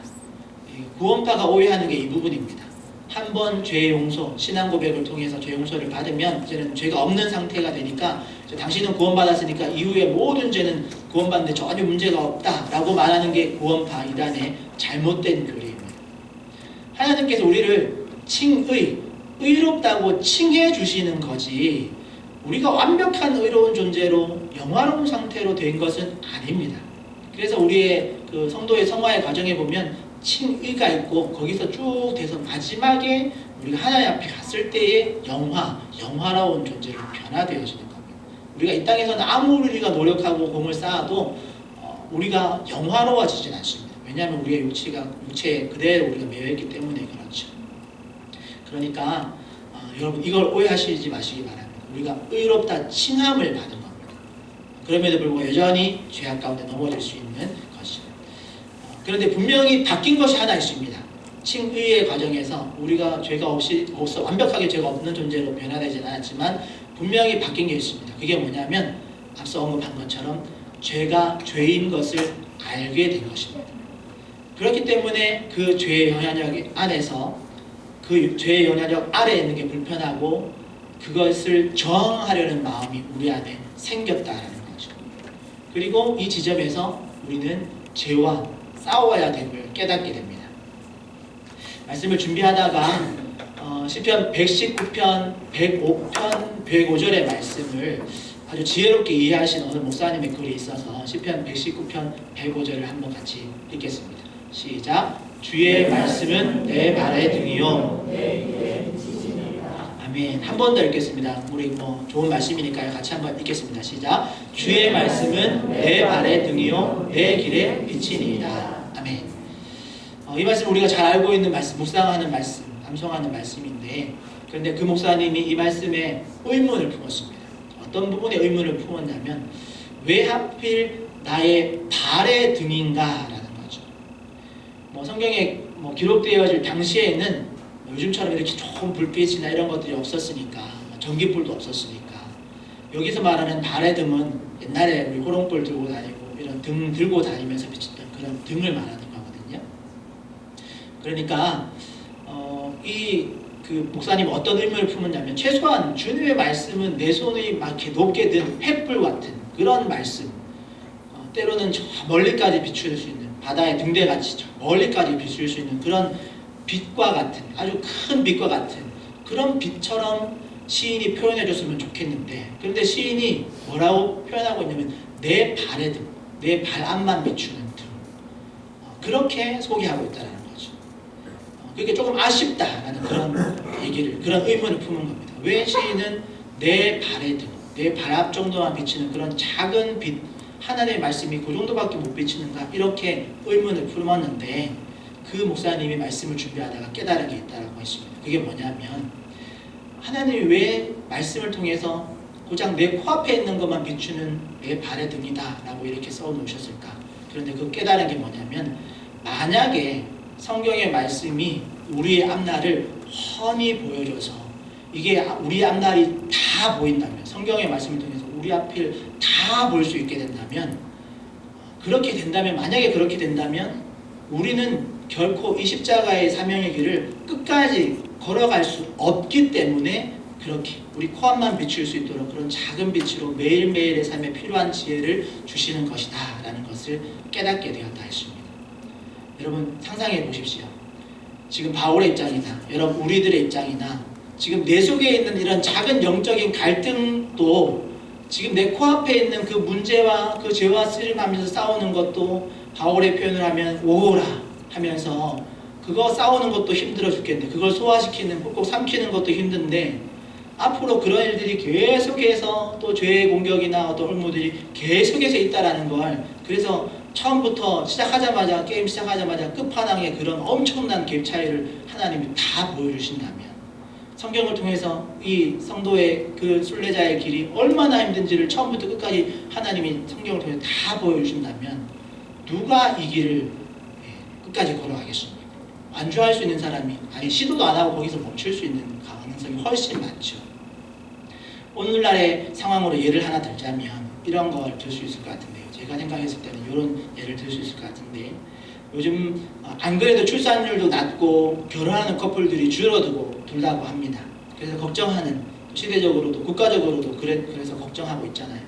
구원파가 오해하는 게 이 부분입니다. 한 번 죄 용서, 신앙 고백을 통해서 죄 용서를 받으면 이제는 죄가 없는 상태가 되니까 당신은 구원받았으니까 이후에 모든 죄는 구원받는데 전혀 문제가 없다라고 말하는 게 구원파 이단의 잘못된 교리입니다. 하나님께서 우리를 의롭다고 칭해 주시는 거지 우리가 완벽한 의로운 존재로 영화로운 상태로 된 것은 아닙니다. 그래서 우리의 그 성도의 성화의 과정에 보면 칭의가 있고 거기서 쭉 돼서 마지막에 우리가 하나님 앞에 갔을 때의 영화로운 존재로 변화되어지는 겁니다. 우리가 이 땅에서는 아무리 우리가 노력하고 공을 쌓아도 우리가 영화로워지진 않습니다. 왜냐하면 우리의 육체에 그대로 우리가 매여있기 때문에 그렇죠. 그러니까 여러분 이걸 오해하시지 마시기 바랍니다. 우리가 의롭다 칭함을 받은 겁니다. 그럼에도 불구하고 여전히 죄악 가운데 넘어질 수 있는 것이죠. 그런데 분명히 바뀐 것이 하나 있습니다. 칭의의 과정에서 우리가 죄가 없어 완벽하게 죄가 없는 존재로 변화되지는 않았지만 분명히 바뀐 게 있습니다. 그게 뭐냐면 앞서 언급한 것처럼 죄가 죄인 것을 알게 된 것입니다. 그렇기 때문에 그 죄의 영향력 안에서 그 죄의 영향력 아래에 있는 게 불편하고 그것을 저항하려는 마음이 우리 안에 생겼다라는 거죠. 그리고 이 지점에서 우리는 죄와 싸워야 되고요. 깨닫게 됩니다. 말씀을 준비하다가 시편 119편 105편 105절의 말씀을 아주 지혜롭게 이해하신 어느 목사님의 글이 있어서 시편 119편 105절을 한번 같이 읽겠습니다. 시작. 주의 말씀은 내 발의 등이요 아멘. 한 번 더 읽겠습니다. 우리 좋은 말씀이니까요. 같이 한번 읽겠습니다. 시작. 주의 말씀은 내 발의 등이요 내 길의 빛이니이다. 아멘. 이 말씀 우리가 잘 알고 있는 말씀, 묵상하는 말씀, 암송하는 말씀인데 그런데 그 목사님이 이 말씀에 의문을 품었습니다. 어떤 부분에 의문을 품었냐면 왜 하필 나의 발의 등인가 라는 거죠. 성경에 기록되어질 당시에는 요즘처럼 이렇게 좋은 불빛이나 이런 것들이 없었으니까 전기불도 없었으니까 여기서 말하는 발의 등은 옛날에 우리 호롱불 들고 다니고 이런 등 들고 다니면서 비쳤던 그런 등을 말하는 거거든요. 그러니까 그 목사님 어떤 의문을 품었냐면 최소한 주님의 말씀은 내 손이 막 이렇게 높게 든 횃불 같은 그런 말씀, 때로는 저 멀리까지 비출 수 있는 바다의 등대같이 저 멀리까지 비출 수 있는 그런 빛과 같은 아주 큰 빛과 같은 그런 빛처럼 시인이 표현해 줬으면 좋겠는데 그런데 시인이 뭐라고 표현하고 있냐면 내 발의 등, 내 발 앞만 비추는 등 그렇게 소개하고 있다는 거죠. 그게 조금 아쉽다라는 그런 얘기를 그런 의문을 품은 겁니다. 왜 시인은 내 발의 등, 내 발 앞 정도만 비치는 그런 작은 빛 하나님의 말씀이 그 정도밖에 못 비치는가 이렇게 의문을 품었는데 그 목사님이 말씀을 준비하다가 깨달은 게 있다고 했습니다. 그게 뭐냐면 하나님이 왜 말씀을 통해서 고작 내 코앞에 있는 것만 비추는 내 발의 등이다 라고 이렇게 써놓으셨을까. 그런데 그 깨달은 게 뭐냐면 만약에 성경의 말씀이 우리의 앞날을 훤히 보여줘서 이게 우리 앞날이 다 보인다면 성경의 말씀을 통해서 우리 앞을 다 볼 수 있게 된다면 그렇게 된다면 만약에 그렇게 된다면 우리는 결코 이 십자가의 사명의 길을 끝까지 걸어갈 수 없기 때문에 그렇게 우리 코앞만 비출 수 있도록 그런 작은 빛으로 매일매일의 삶에 필요한 지혜를 주시는 것이다 라는 것을 깨닫게 되었다 했습니다. 여러분 상상해 보십시오. 지금 바울의 입장이나 여러분 우리들의 입장이나 지금 내 속에 있는 이런 작은 영적인 갈등도 지금 내 코앞에 있는 그 문제와 그 죄와 씨름하면서 싸우는 것도 바울의 표현을 하면 오라 하면서 그거 싸우는 것도 힘들어 죽겠는데 그걸 소화시키는 꼭 삼키는 것도 힘든데 앞으로 그런 일들이 계속해서 또 죄의 공격이나 어떤 홀무들이 계속해서 있다라는 걸 그래서 처음부터 시작하자마자 게임 시작하자마자 끝판왕의 그런 엄청난 갭 차이를 하나님이 다 보여주신다면 성경을 통해서 이 성도의 그 순례자의 길이 얼마나 힘든지를 처음부터 끝까지 하나님이 성경을 통해서 다 보여주신다면 누가 이 길을 끝까지 걸어가겠습니까? 완주할 수 있는 사람이 아니 시도도 안 하고 거기서 멈출 수 있는 가능성이 훨씬 많죠. 오늘날의 상황으로 예를 하나 들자면 이런 걸 들 수 있을 것 같은데요. 제가 생각했을 때는 이런 예를 들 수 있을 것 같은데 요즘 안 그래도 출산율도 낮고 결혼하는 커플들이 줄어들고 들다고 합니다. 그래서 걱정하는 시대적으로도 국가적으로도 그래서 걱정하고 있잖아요.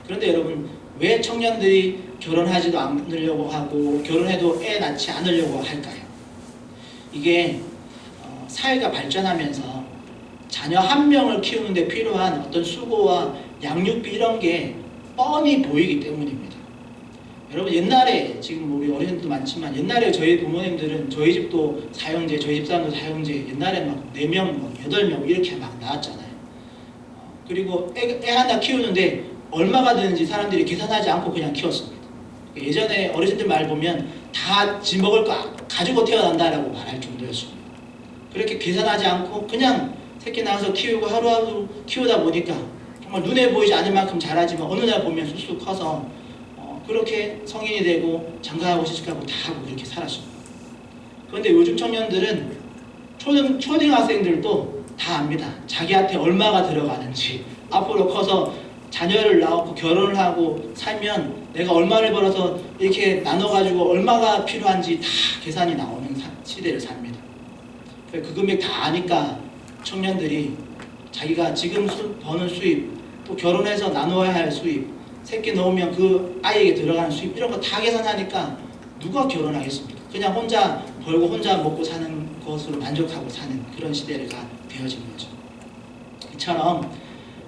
그런데 여러분 왜 청년들이 결혼하지도 않으려고 하고 결혼해도 애 낳지 않으려고 할까요? 이게 사회가 발전하면서 자녀 한 명을 키우는데 필요한 어떤 수고와 양육비 이런 게 뻔히 보이기 때문입니다. 여러분 옛날에 지금 우리 어린이들도 많지만 옛날에 저희 부모님들은 저희 집도 사형제, 저희 집사람도 사형제 옛날에 막 4명, 8명 이렇게 막 낳았잖아요. 그리고 애 하나 키우는데 얼마가 드는지 사람들이 계산하지 않고 그냥 키웠습니다. 예전에 어르신들 말 보면 다 지 먹을 거 가지고 태어난다라고 말할 정도였습니다. 그렇게 계산하지 않고 그냥 새끼 낳아서 키우고 하루하루 키우다 보니까 정말 눈에 보이지 않을 만큼 자라지만 어느 날 보면 쑥쑥 커서 그렇게 성인이 되고 장가하고 시집가고 다 하고 그렇게 살았습니다. 그런데 요즘 청년들은 초등학생들도 다 압니다. 자기한테 얼마가 들어가는지, 앞으로 커서 자녀를 낳고 결혼을 하고 살면 내가 얼마를 벌어서 이렇게 나눠가지고 얼마가 필요한지 다 계산이 나오는 시대를 삽니다. 그 금액 다 아니까 청년들이 자기가 지금 버는 수입, 또 결혼해서 나눠야 할 수입, 새끼 넣으면 그 아이에게 들어가는 수입, 이런 거 다 계산하니까 누가 결혼하겠습니까? 그냥 혼자 벌고 혼자 먹고 사는 것으로 만족하고 사는 그런 시대가 되어진 거죠. 이처럼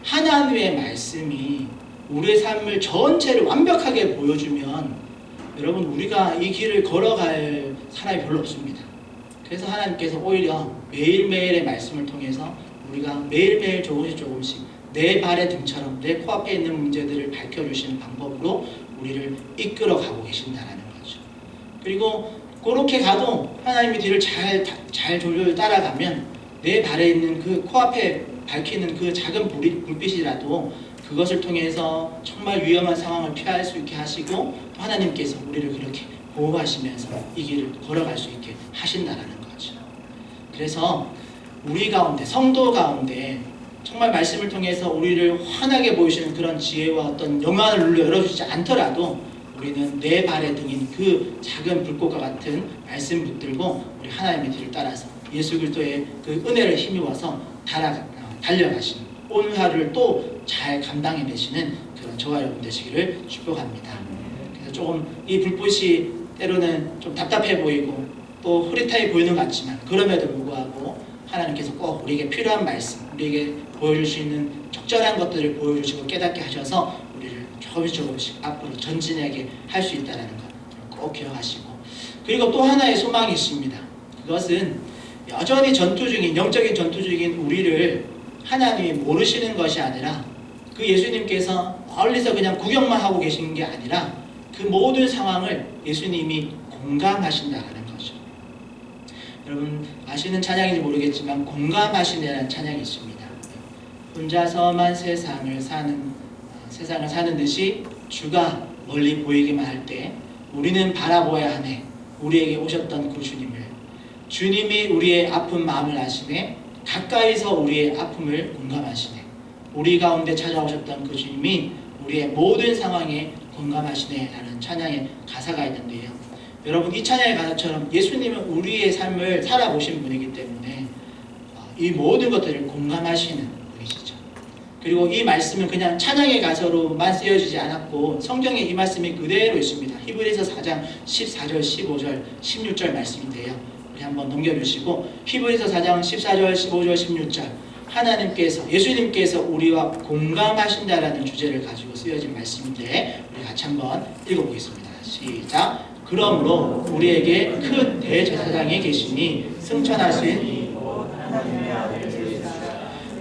하나님의 말씀이 우리의 삶을 전체를 완벽하게 보여주면 여러분, 우리가 이 길을 걸어갈 사람이 별로 없습니다. 그래서 하나님께서 오히려 매일매일의 말씀을 통해서 우리가 매일매일 조금씩 내 발의 등처럼 내 코앞에 있는 문제들을 밝혀주시는 방법으로 우리를 이끌어가고 계신다는 거죠. 그리고 그렇게 가도 하나님의 뒤를 잘 졸졸 따라가면 내 발에 있는 그 코앞에 밝히는 그 작은 불빛이라도 그것을 통해서 정말 위험한 상황을 피할 수 있게 하시고, 또 하나님께서 우리를 그렇게 보호하시면서 이 길을 걸어갈 수 있게 하신다는 거죠. 그래서 우리 가운데, 성도 가운데 정말 말씀을 통해서 우리를 환하게 보이시는 그런 지혜와 어떤 영안을 열어주지 않더라도 우리는 내 발의 등인 그 작은 불꽃과 같은 말씀 붙들고 우리 하나님의 뒤를 따라서 예수 그리스도의 그 은혜를 힘입어서 달려가시는, 오늘 하루를 또 잘 감당해내시는 그런 저와 여러분 되시기를 축복합니다. 그래서 조금 이 불꽃이 때로는 좀 답답해 보이고 또 흐릿하게 보이는 것 같지만, 그럼에도 불구하고 하나님께서 꼭 우리에게 필요한 말씀, 우리에게 보여줄 수 있는 적절한 것들을 보여주시고 깨닫게 하셔서 우리를 조금씩 앞으로 전진하게 할 수 있다는 것 꼭 기억하시고, 그리고 또 하나의 소망이 있습니다. 그것은 여전히 영적인 전투 중인 우리를 하나님이 모르시는 것이 아니라, 그 예수님께서 멀리서 그냥 구경만 하고 계시는 게 아니라 그 모든 상황을 예수님이 공감하신다는 거죠. 여러분 아시는 찬양인지 모르겠지만 공감하시는 찬양이 있습니다. 혼자서만 세상을 사는 듯이 주가 멀리 보이기만 할 때 우리는 바라보아야 하네, 우리에게 오셨던 그 주님이 우리의 아픈 마음을 아시네, 가까이서 우리의 아픔을 공감하시네, 우리 가운데 찾아오셨던 그 주님이 우리의 모든 상황에 공감하시네 라는 찬양의 가사가 있는데요. 여러분 이 찬양의 가사처럼 예수님은 우리의 삶을 살아보신 분이기 때문에 이 모든 것들을 공감하시는 분이시죠. 그리고 이 말씀은 그냥 찬양의 가사로만 쓰여지지 않았고 성경에 이 말씀이 그대로 있습니다. 히브리서 4장 14절, 15절, 16절 말씀인데요. 우리 한번 넘겨주시고, 히브리서 4장 14절, 15절, 16절, 하나님께서, 예수님께서 우리와 공감하신다라는 주제를 가지고 쓰여진 말씀인데 우리 같이 한번 읽어보겠습니다. 시작. 그러므로 우리에게 큰 대제사장이 계시니 승천하신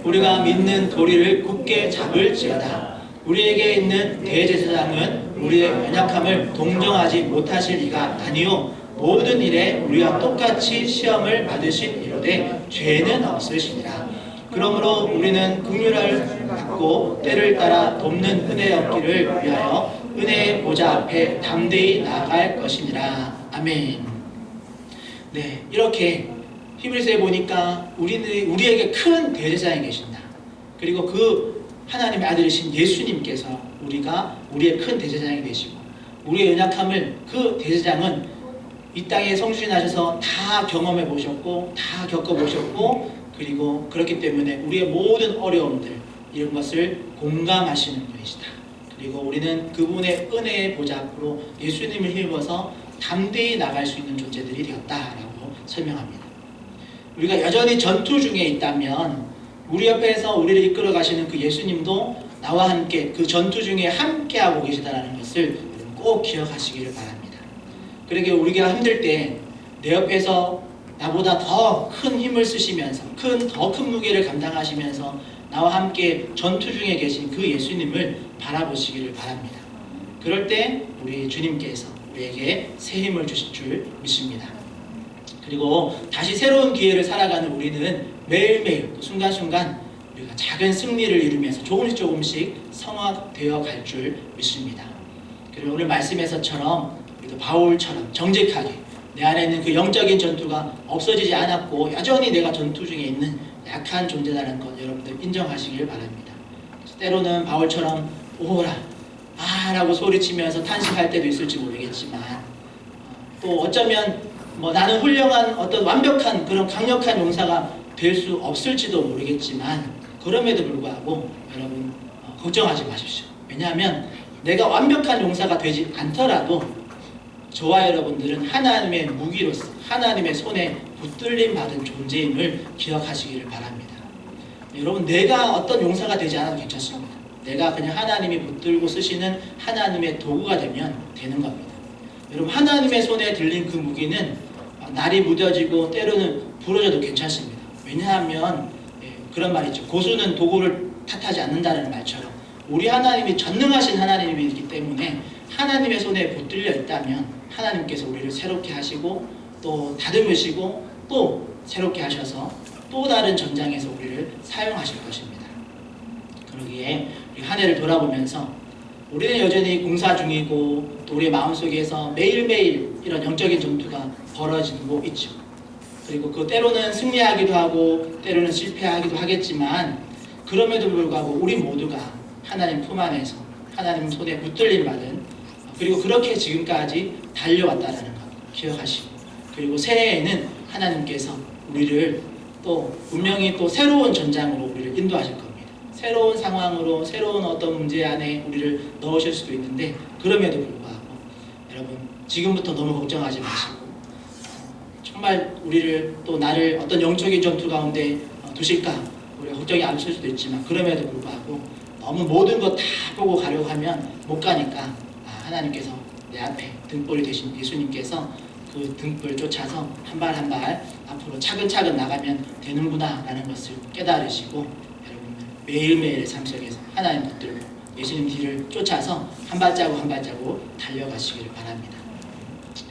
우리가 믿는 도리를 굳게 잡을지어다. 우리에게 있는 대제사장은 우리의 연약함을 동정하지 못하실 이가 아니요 모든 일에 우리와 똑같이 시험을 받으신 이로되 죄는 없으시니라. 그러므로 우리는 긍휼을 받고 때를 따라 돕는 은혜 얻기를 위하여 은혜의 보좌 앞에 담대히 나아갈 것이니라. 아멘. 네, 이렇게 히브리서에 보니까 우리에게 큰 대제사장이 계신다. 그리고 그 하나님의 아들이신 예수님께서 우리의 큰 대제사장이 되시고, 우리의 연약함을 그 대제사장은 이 땅에 성실하셔서 다 경험해 보셨고 다 겪어 보셨고, 그리고 그렇기 때문에 우리의 모든 어려움들 이런 것을 공감하시는 분이시다. 그리고 우리는 그분의 은혜의 보좌 앞으로 예수님을 힘입어서 담대히 나갈 수 있는 존재들이 되었다라고 설명합니다. 우리가 여전히 전투 중에 있다면 우리 옆에서 우리를 이끌어 가시는 그 예수님도 나와 함께 그 전투 중에 함께하고 계시다는 것을 꼭 기억하시기를 바랍니다. 그러게 우리가 힘들 때 내 옆에서 나보다 더 큰 힘을 쓰시면서 더 큰 무게를 감당하시면서 나와 함께 전투 중에 계신 그 예수님을 바라보시기를 바랍니다. 그럴 때 우리 주님께서 우리에게 새 힘을 주실 줄 믿습니다. 그리고 다시 새로운 기회를 살아가는 우리는 매일매일 순간순간 우리가 작은 승리를 이루면서 조금씩 성화되어 갈 줄 믿습니다. 그리고 오늘 말씀에서처럼 우리도 바울처럼 정직하게 내 안에 있는 그 영적인 전투가 없어지지 않았고 여전히 내가 전투 중에 있는 약한 존재라는 것 여러분들 인정하시길 바랍니다. 때로는 바울처럼 오호라 라고 소리치면서 탄식할 때도 있을지 모르겠지만 또 어쩌면 뭐 나는 훌륭한 어떤 완벽한 그런 강력한 용사가 될 수 없을지도 모르겠지만 그럼에도 불구하고 여러분 걱정하지 마십시오. 왜냐하면 내가 완벽한 용사가 되지 않더라도 저와 여러분들은 하나님의 무기로서 하나님의 손에 붙들림 받은 존재임을 기억하시기를 바랍니다. 여러분 내가 어떤 용사가 되지 않아도 괜찮습니다. 내가 그냥 하나님이 붙들고 쓰시는 하나님의 도구가 되면 되는 겁니다. 여러분 하나님의 손에 들린 그 무기는 날이 무뎌지고 때로는 부러져도 괜찮습니다. 왜냐하면 그런 말이 있죠. 고수는 도구를 탓하지 않는다는 말처럼 우리 하나님이 전능하신 하나님이기 때문에 하나님의 손에 붙들려 있다면 하나님께서 우리를 새롭게 하시고 또 다듬으시고 또 새롭게 하셔서 또 다른 전장에서 우리를 사용하실 것입니다. 그러기에 우리 한 해를 돌아보면서 우리는 여전히 공사 중이고 또 우리의 마음속에서 매일매일 이런 영적인 전투가 벌어지고 있죠. 그리고 그 때로는 승리하기도 하고 때로는 실패하기도 하겠지만 그럼에도 불구하고 우리 모두가 하나님 품 안에서 하나님 손에 붙들림 받은 그리고 그렇게 지금까지 달려왔다는 것 기억하시고 그리고 새해에는 하나님께서 우리를 또 분명히 또 새로운 전장으로 우리를 인도하실 겁니다. 새로운 상황으로 새로운 어떤 문제 안에 우리를 넣으실 수도 있는데 그럼에도 불구하고 여러분 지금부터 너무 걱정하지 마시고 정말 우리를 또 나를 어떤 영적인 전투 가운데 두실까 우리가 걱정이 앞설 수도 있지만 그럼에도 불구하고 너무 모든 것 다 보고 가려고 하면 못 가니까 하나님께서 내 앞에 등불이 되신 예수님께서 그 등불 쫓아서 한 발 한 발 앞으로 차근차근 나가면 되는구나 라는 것을 깨달으시고 여러분 매일매일의 삶 속에서 하나님 붙들고 예수님 뒤를 쫓아서 한 발자국 한 발자국 달려가시기를 바랍니다.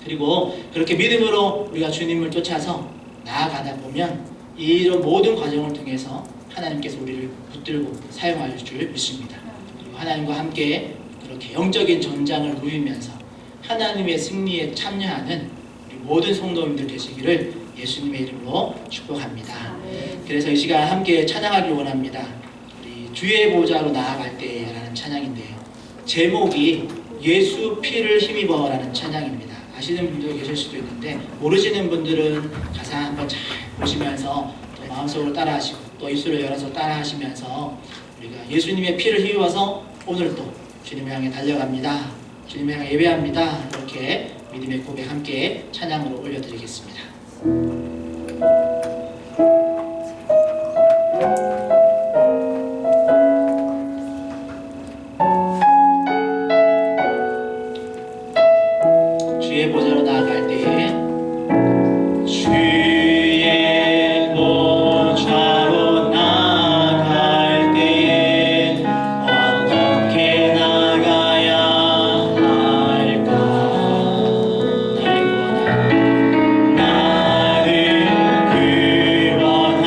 그리고 그렇게 믿음으로 우리가 주님을 쫓아서 나아가다 보면 이런 모든 과정을 통해서 하나님께서 우리를 붙들고 사용할 줄 믿습니다. 그리고 하나님과 함께 그렇게 영적인 전장을 누리면서 하나님의 승리에 참여하는 우리 모든 성도님들 되시기를 예수님의 이름으로 축복합니다. 그래서 이 시간 함께 찬양하길 원합니다. 우리 주의 보좌로 나아갈 때라는 찬양인데요. 제목이 예수 피를 힘입어 라는 찬양입니다. 아시는 분도 계실 수도 있는데 모르시는 분들은 가사 한번 잘 보시면서 또 마음속으로 따라하시고 또 입술을 열어서 따라하시면서 우리가 예수님의 피를 힘입어서 오늘 또 주님을 향해 달려갑니다. 주님을 향해 예배합니다. 이렇게 믿음의 고백 함께 찬양으로 올려드리겠습니다. 주의 보좌로 나아갈 때에 주의 보좌로 나아갈 때에 어떻게 나가야 할까 나를 구원하는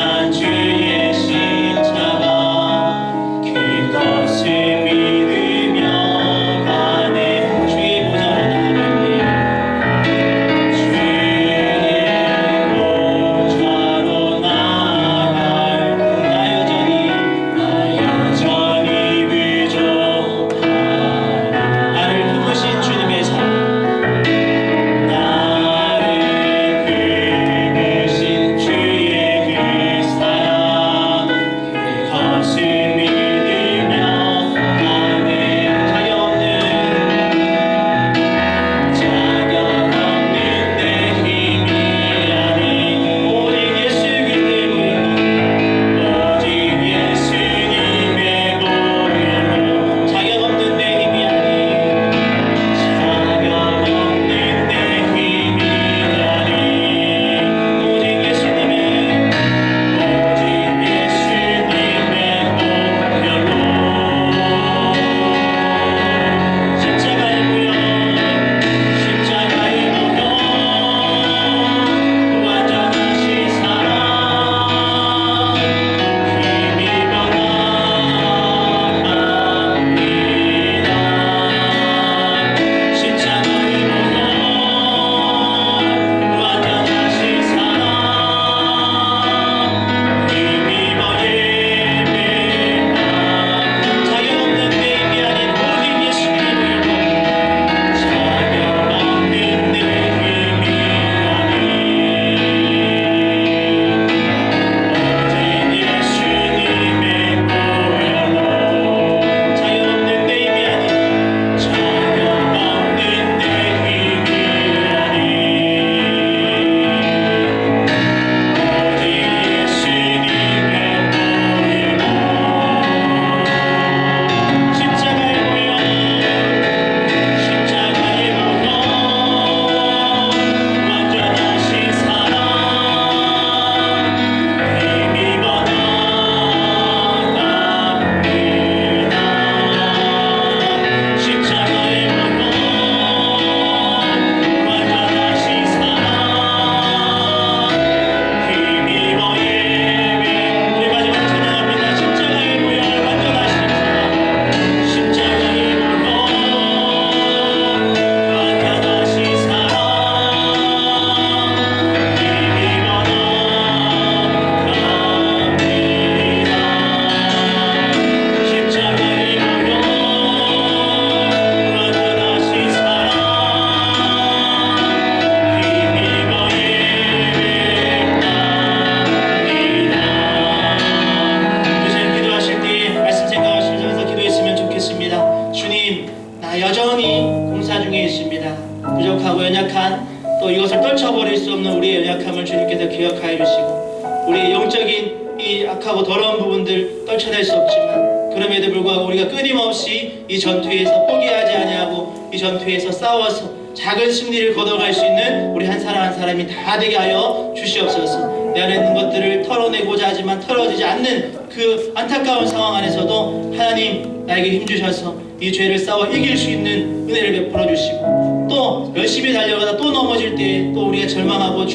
부족하고 더러운 부분들 떨쳐낼 수 없지만 그럼에도 불구하고 우리가 끊임없이 이 전투에서 포기하지 아니하고 이 전투에서 싸워서 작은 승리를 거둬갈 수 있는 우리 한 사람 한 사람이 다 되게 하여 주시옵소서. 내 안에 있는 것들을 털어내고자 하지만 털어지지 않는 그 안타까운 상황 안에서도 하나님 나에게 힘주셔서 이 죄를 싸워 이길 수 있는 은혜를 베풀어 주시고 또 열심히 달려가다 또 넘어질 때 또 우리가 절망하고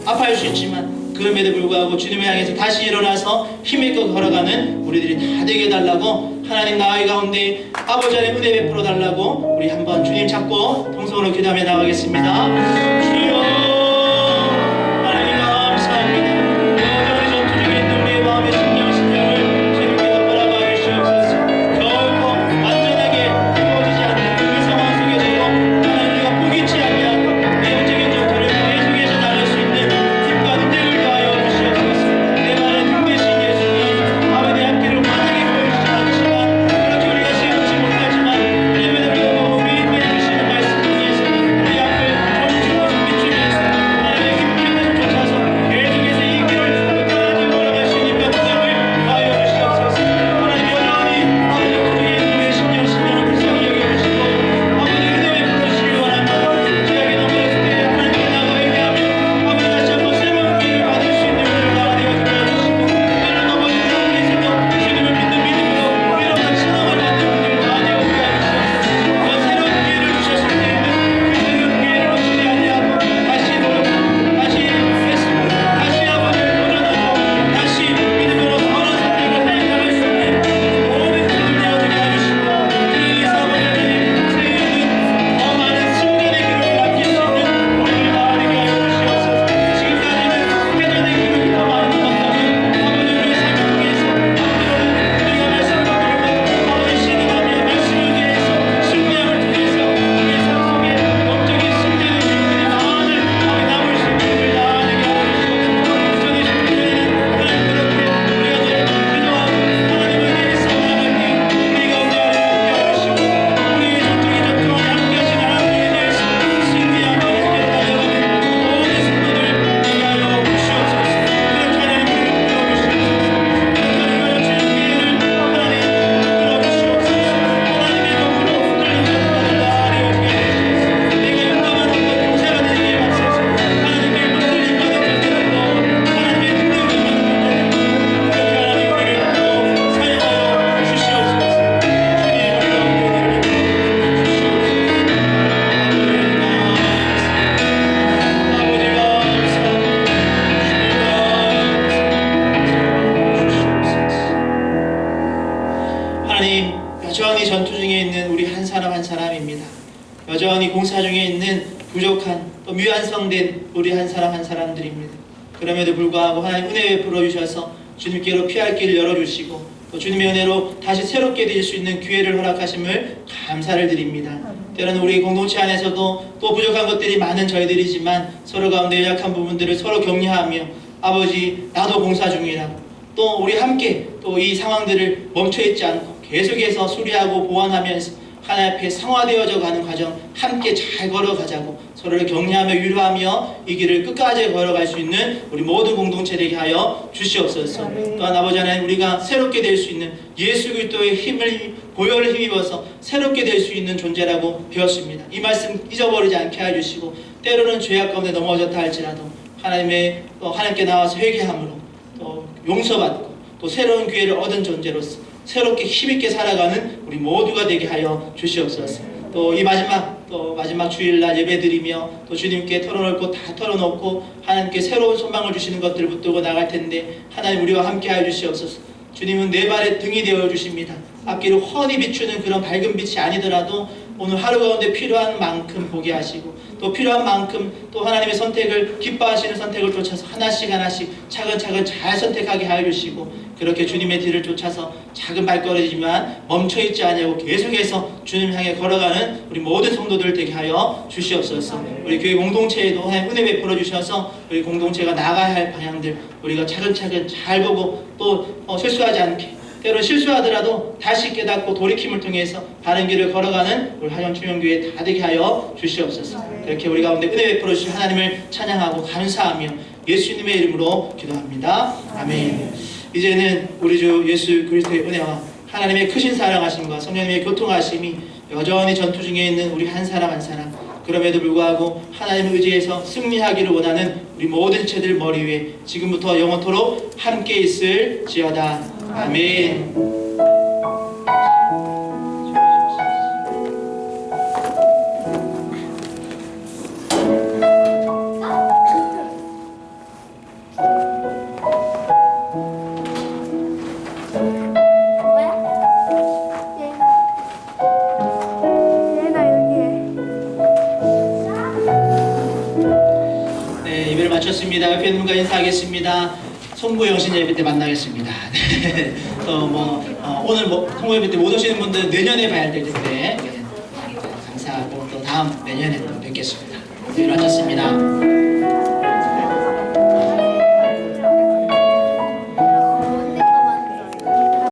아파할 수 있지만 그럼에도 불구하고 주님을 향해서 다시 일어나서 힘있게 걸어가는 우리들이 다 되게 해달라고 하나님 나의 가운데 아버지 안에 은혜 베풀어 달라고 우리 한번 주님 잡고 통성으로 기도하며 나가겠습니다. 주여 하나님 감사합니다. 여전히 전투 중에 있는 우리의 마음의 신령을 주님께서 바라봐 주시옵소서. 결코 완전하게 이루어지지 않는 그 상황 속에서도 하나님 우리가 포기치 아니하고 내용적인 전투를 계속해서 나갈 수 있는 힘과 능력을 더하여 주시옵소서. 내 말은 힘되신 예수님 아버지 앞길을 환하게 보여주지 않지만 그렇게 우리가 세우지 못하지만 그럼에도 불구하고 우리에게 주시는 말씀 중에서 우리 앞을 좀 비추면서 하나님의 힘을 쫓아서 계속해서 이 길을 끝까지 걸어갈 수 있는 능력을 더하여 주시옵소서. 하나님 여전히 아버지 그의 눈의 신령을 불쌍히 여겨주시고 아버지 은혜 베풀어 주시기 원합니다. 죄악에 넘어졌을 때 하나님께 나가 회개하며 아버지 다시 한번 새로운 기회를 받을 수 있는 우리를 나가 되어 주시고 때로 넘어진 상황에서도 주님을 믿는 믿음으로 일어나 신앙을 갖는 우리를 나가 되어 주시옵소서. 그 새로운 기회를 주셨을 때에는 그 새로운 기회를 놓치지 아니하고 다시 노력하고 다시 애쓰고 다시 아버지를 도전하고 다시 믿음으로 선한 선택을 하여 나갈 수 있는 모든 믿음 되어지게 하시고 그에게서 아버지 새해에는 더 많은 승리의 기록을 남길 수 있는 우리를 나아가게 하여 주시옵소서. 지금까지는 패전의 기록이 더 많이 남았다면 아버지 우리의 삶을 통해서 앞으로는 우리가 말씀을 들고 아버지 신앙하며 말씀을 위해서 승리함을 통해서 우리의 삶 속에 영적인 승리의 기록들이 많은 아버지 남을 수 있는 우리를 나아가게 하여 주시옵소서. 부정의 신들에는 하나님 그렇게 우리가 늘 기도하고 하나님을 위해서 나아갈 때 우리 가운데 하나님 함께 하시고 우리의 전적인 전투와 함께 하신 하나님에 대해서 승리하며 달려가는 모든 성도들 되게 하여 주시옵소서. 그렇게 하나님 우리를 불러주시옵소서. 그렇게 하나님 주의 기회를 하나님 불러주시옵소서. 하나님의 법으로 흔들리는 자들을 나아내어 주게 하시옵소서. 내가 용감한 어떤 용사가 되게 하소서. 하나님께 흔들림 받은 자들은 또 하나님의 능력을 받는 자들은 그렇게 하나님 우리를 또 사용하여 주시옵소서. 주님 우리 가운데 은혜를 하나님 여전히 전투 중에 있는 우리 한 사람 한 사람입니다. 여전히 공사 중에 있는 부족한 또 미완성된 우리 한 사람 한 사람들입니다. 그럼에도 불구하고 하나님 은혜 베풀어 주셔서 주님께로 피할 길을 열어주시고 또 주님의 은혜로 다시 새롭게 될 수 있는 기회를 허락하심을 감사를 드립니다. 때로는 우리 공동체 안에서도 또 부족한 것들이 많은 저희들이지만 서로 가운데 약한 부분들을 서로 격려하며 아버지 나도 공사 중이라고 또 우리 함께 또 이 상황들을 멈춰있지 않고 계속해서 수리하고 보완하면서 하나님 앞에 상화되어져 가는 과정 함께 잘 걸어가자고 서로를 격려하며 위로하며 이 길을 끝까지 걸어갈 수 있는 우리 모든 공동체 되게 하여 주시옵소서. 또한 아버지 하나님 우리가 새롭게 될 수 있는 예수 그리스도의 힘을 보혈을 힘입어서 새롭게 될 수 있는 존재라고 배웠습니다. 이 말씀 잊어버리지 않게 해주시고 때로는 죄악 가운데 넘어졌다 할지라도 하나님께 나와서 회개함으로 또 용서받고 또 새로운 기회를 얻은 존재로서 새롭게 힘있게 살아가는 우리 모두가 되게 하여 주시옵소서. 또 이 마지막 주일날 예배드리며 또 주님께 털어놓을 것 다 털어놓고 하나님께 새로운 소망을 주시는 것들을 붙들고 나갈 텐데 하나님 우리와 함께 하여 주시옵소서. 주님은 내 발의 등이 되어 주십니다. 앞길을 훤히 비추는 그런 밝은 빛이 아니더라도 오늘 하루 가운데 필요한 만큼 보게 하시고 또 필요한 만큼 또 하나님의 선택을 기뻐하시는 선택을 쫓아서 하나씩 차근차근 잘 선택하게 하여 주시고 그렇게 주님의 뒤를 쫓아서 작은 발걸음이지만 멈춰있지 아니하고 계속해서 주님 향해 걸어가는 우리 모든 성도들 되게 하여 주시옵소서. 우리 교회 공동체에도 하나님 은혜 베풀어 주셔서 우리 공동체가 나가야 할 방향들 우리가 차근차근 잘 보고 또 실수하지 않게 때로 실수하더라도 다시 깨닫고 돌이킴을 통해서 바른 길을 걸어가는 우리 하정충영교회 다 되게 하여 주시옵소서. 그렇게 우리 가운데 은혜 베풀어 주신 하나님을 찬양하고 감사하며 예수님의 이름으로 기도합니다. 아멘. 이제는 우리 주 예수 그리스도의 은혜와 하나님의 크신 사랑하심과 성령님의 교통하심이 여전히 전투 중에 있는 우리 한 사람 한 사람, 그럼에도 불구하고 하나님을 의지해서 승리하기를 원하는 우리 모든 체들 머리 위에 지금부터 영원토록 함께 있을지어다. 아멘. 네, 예배를 마쳤습니다. 옆에 있는 분과 인사하겠습니다. 송부 영신 예배 때 만나겠습니다. 오늘 송부 예배 때 못 오시는 분들 내년에 봐야 될 텐데 감사하고 또 다음 내년에 또 뵙겠습니다. 예배를 마쳤습니다.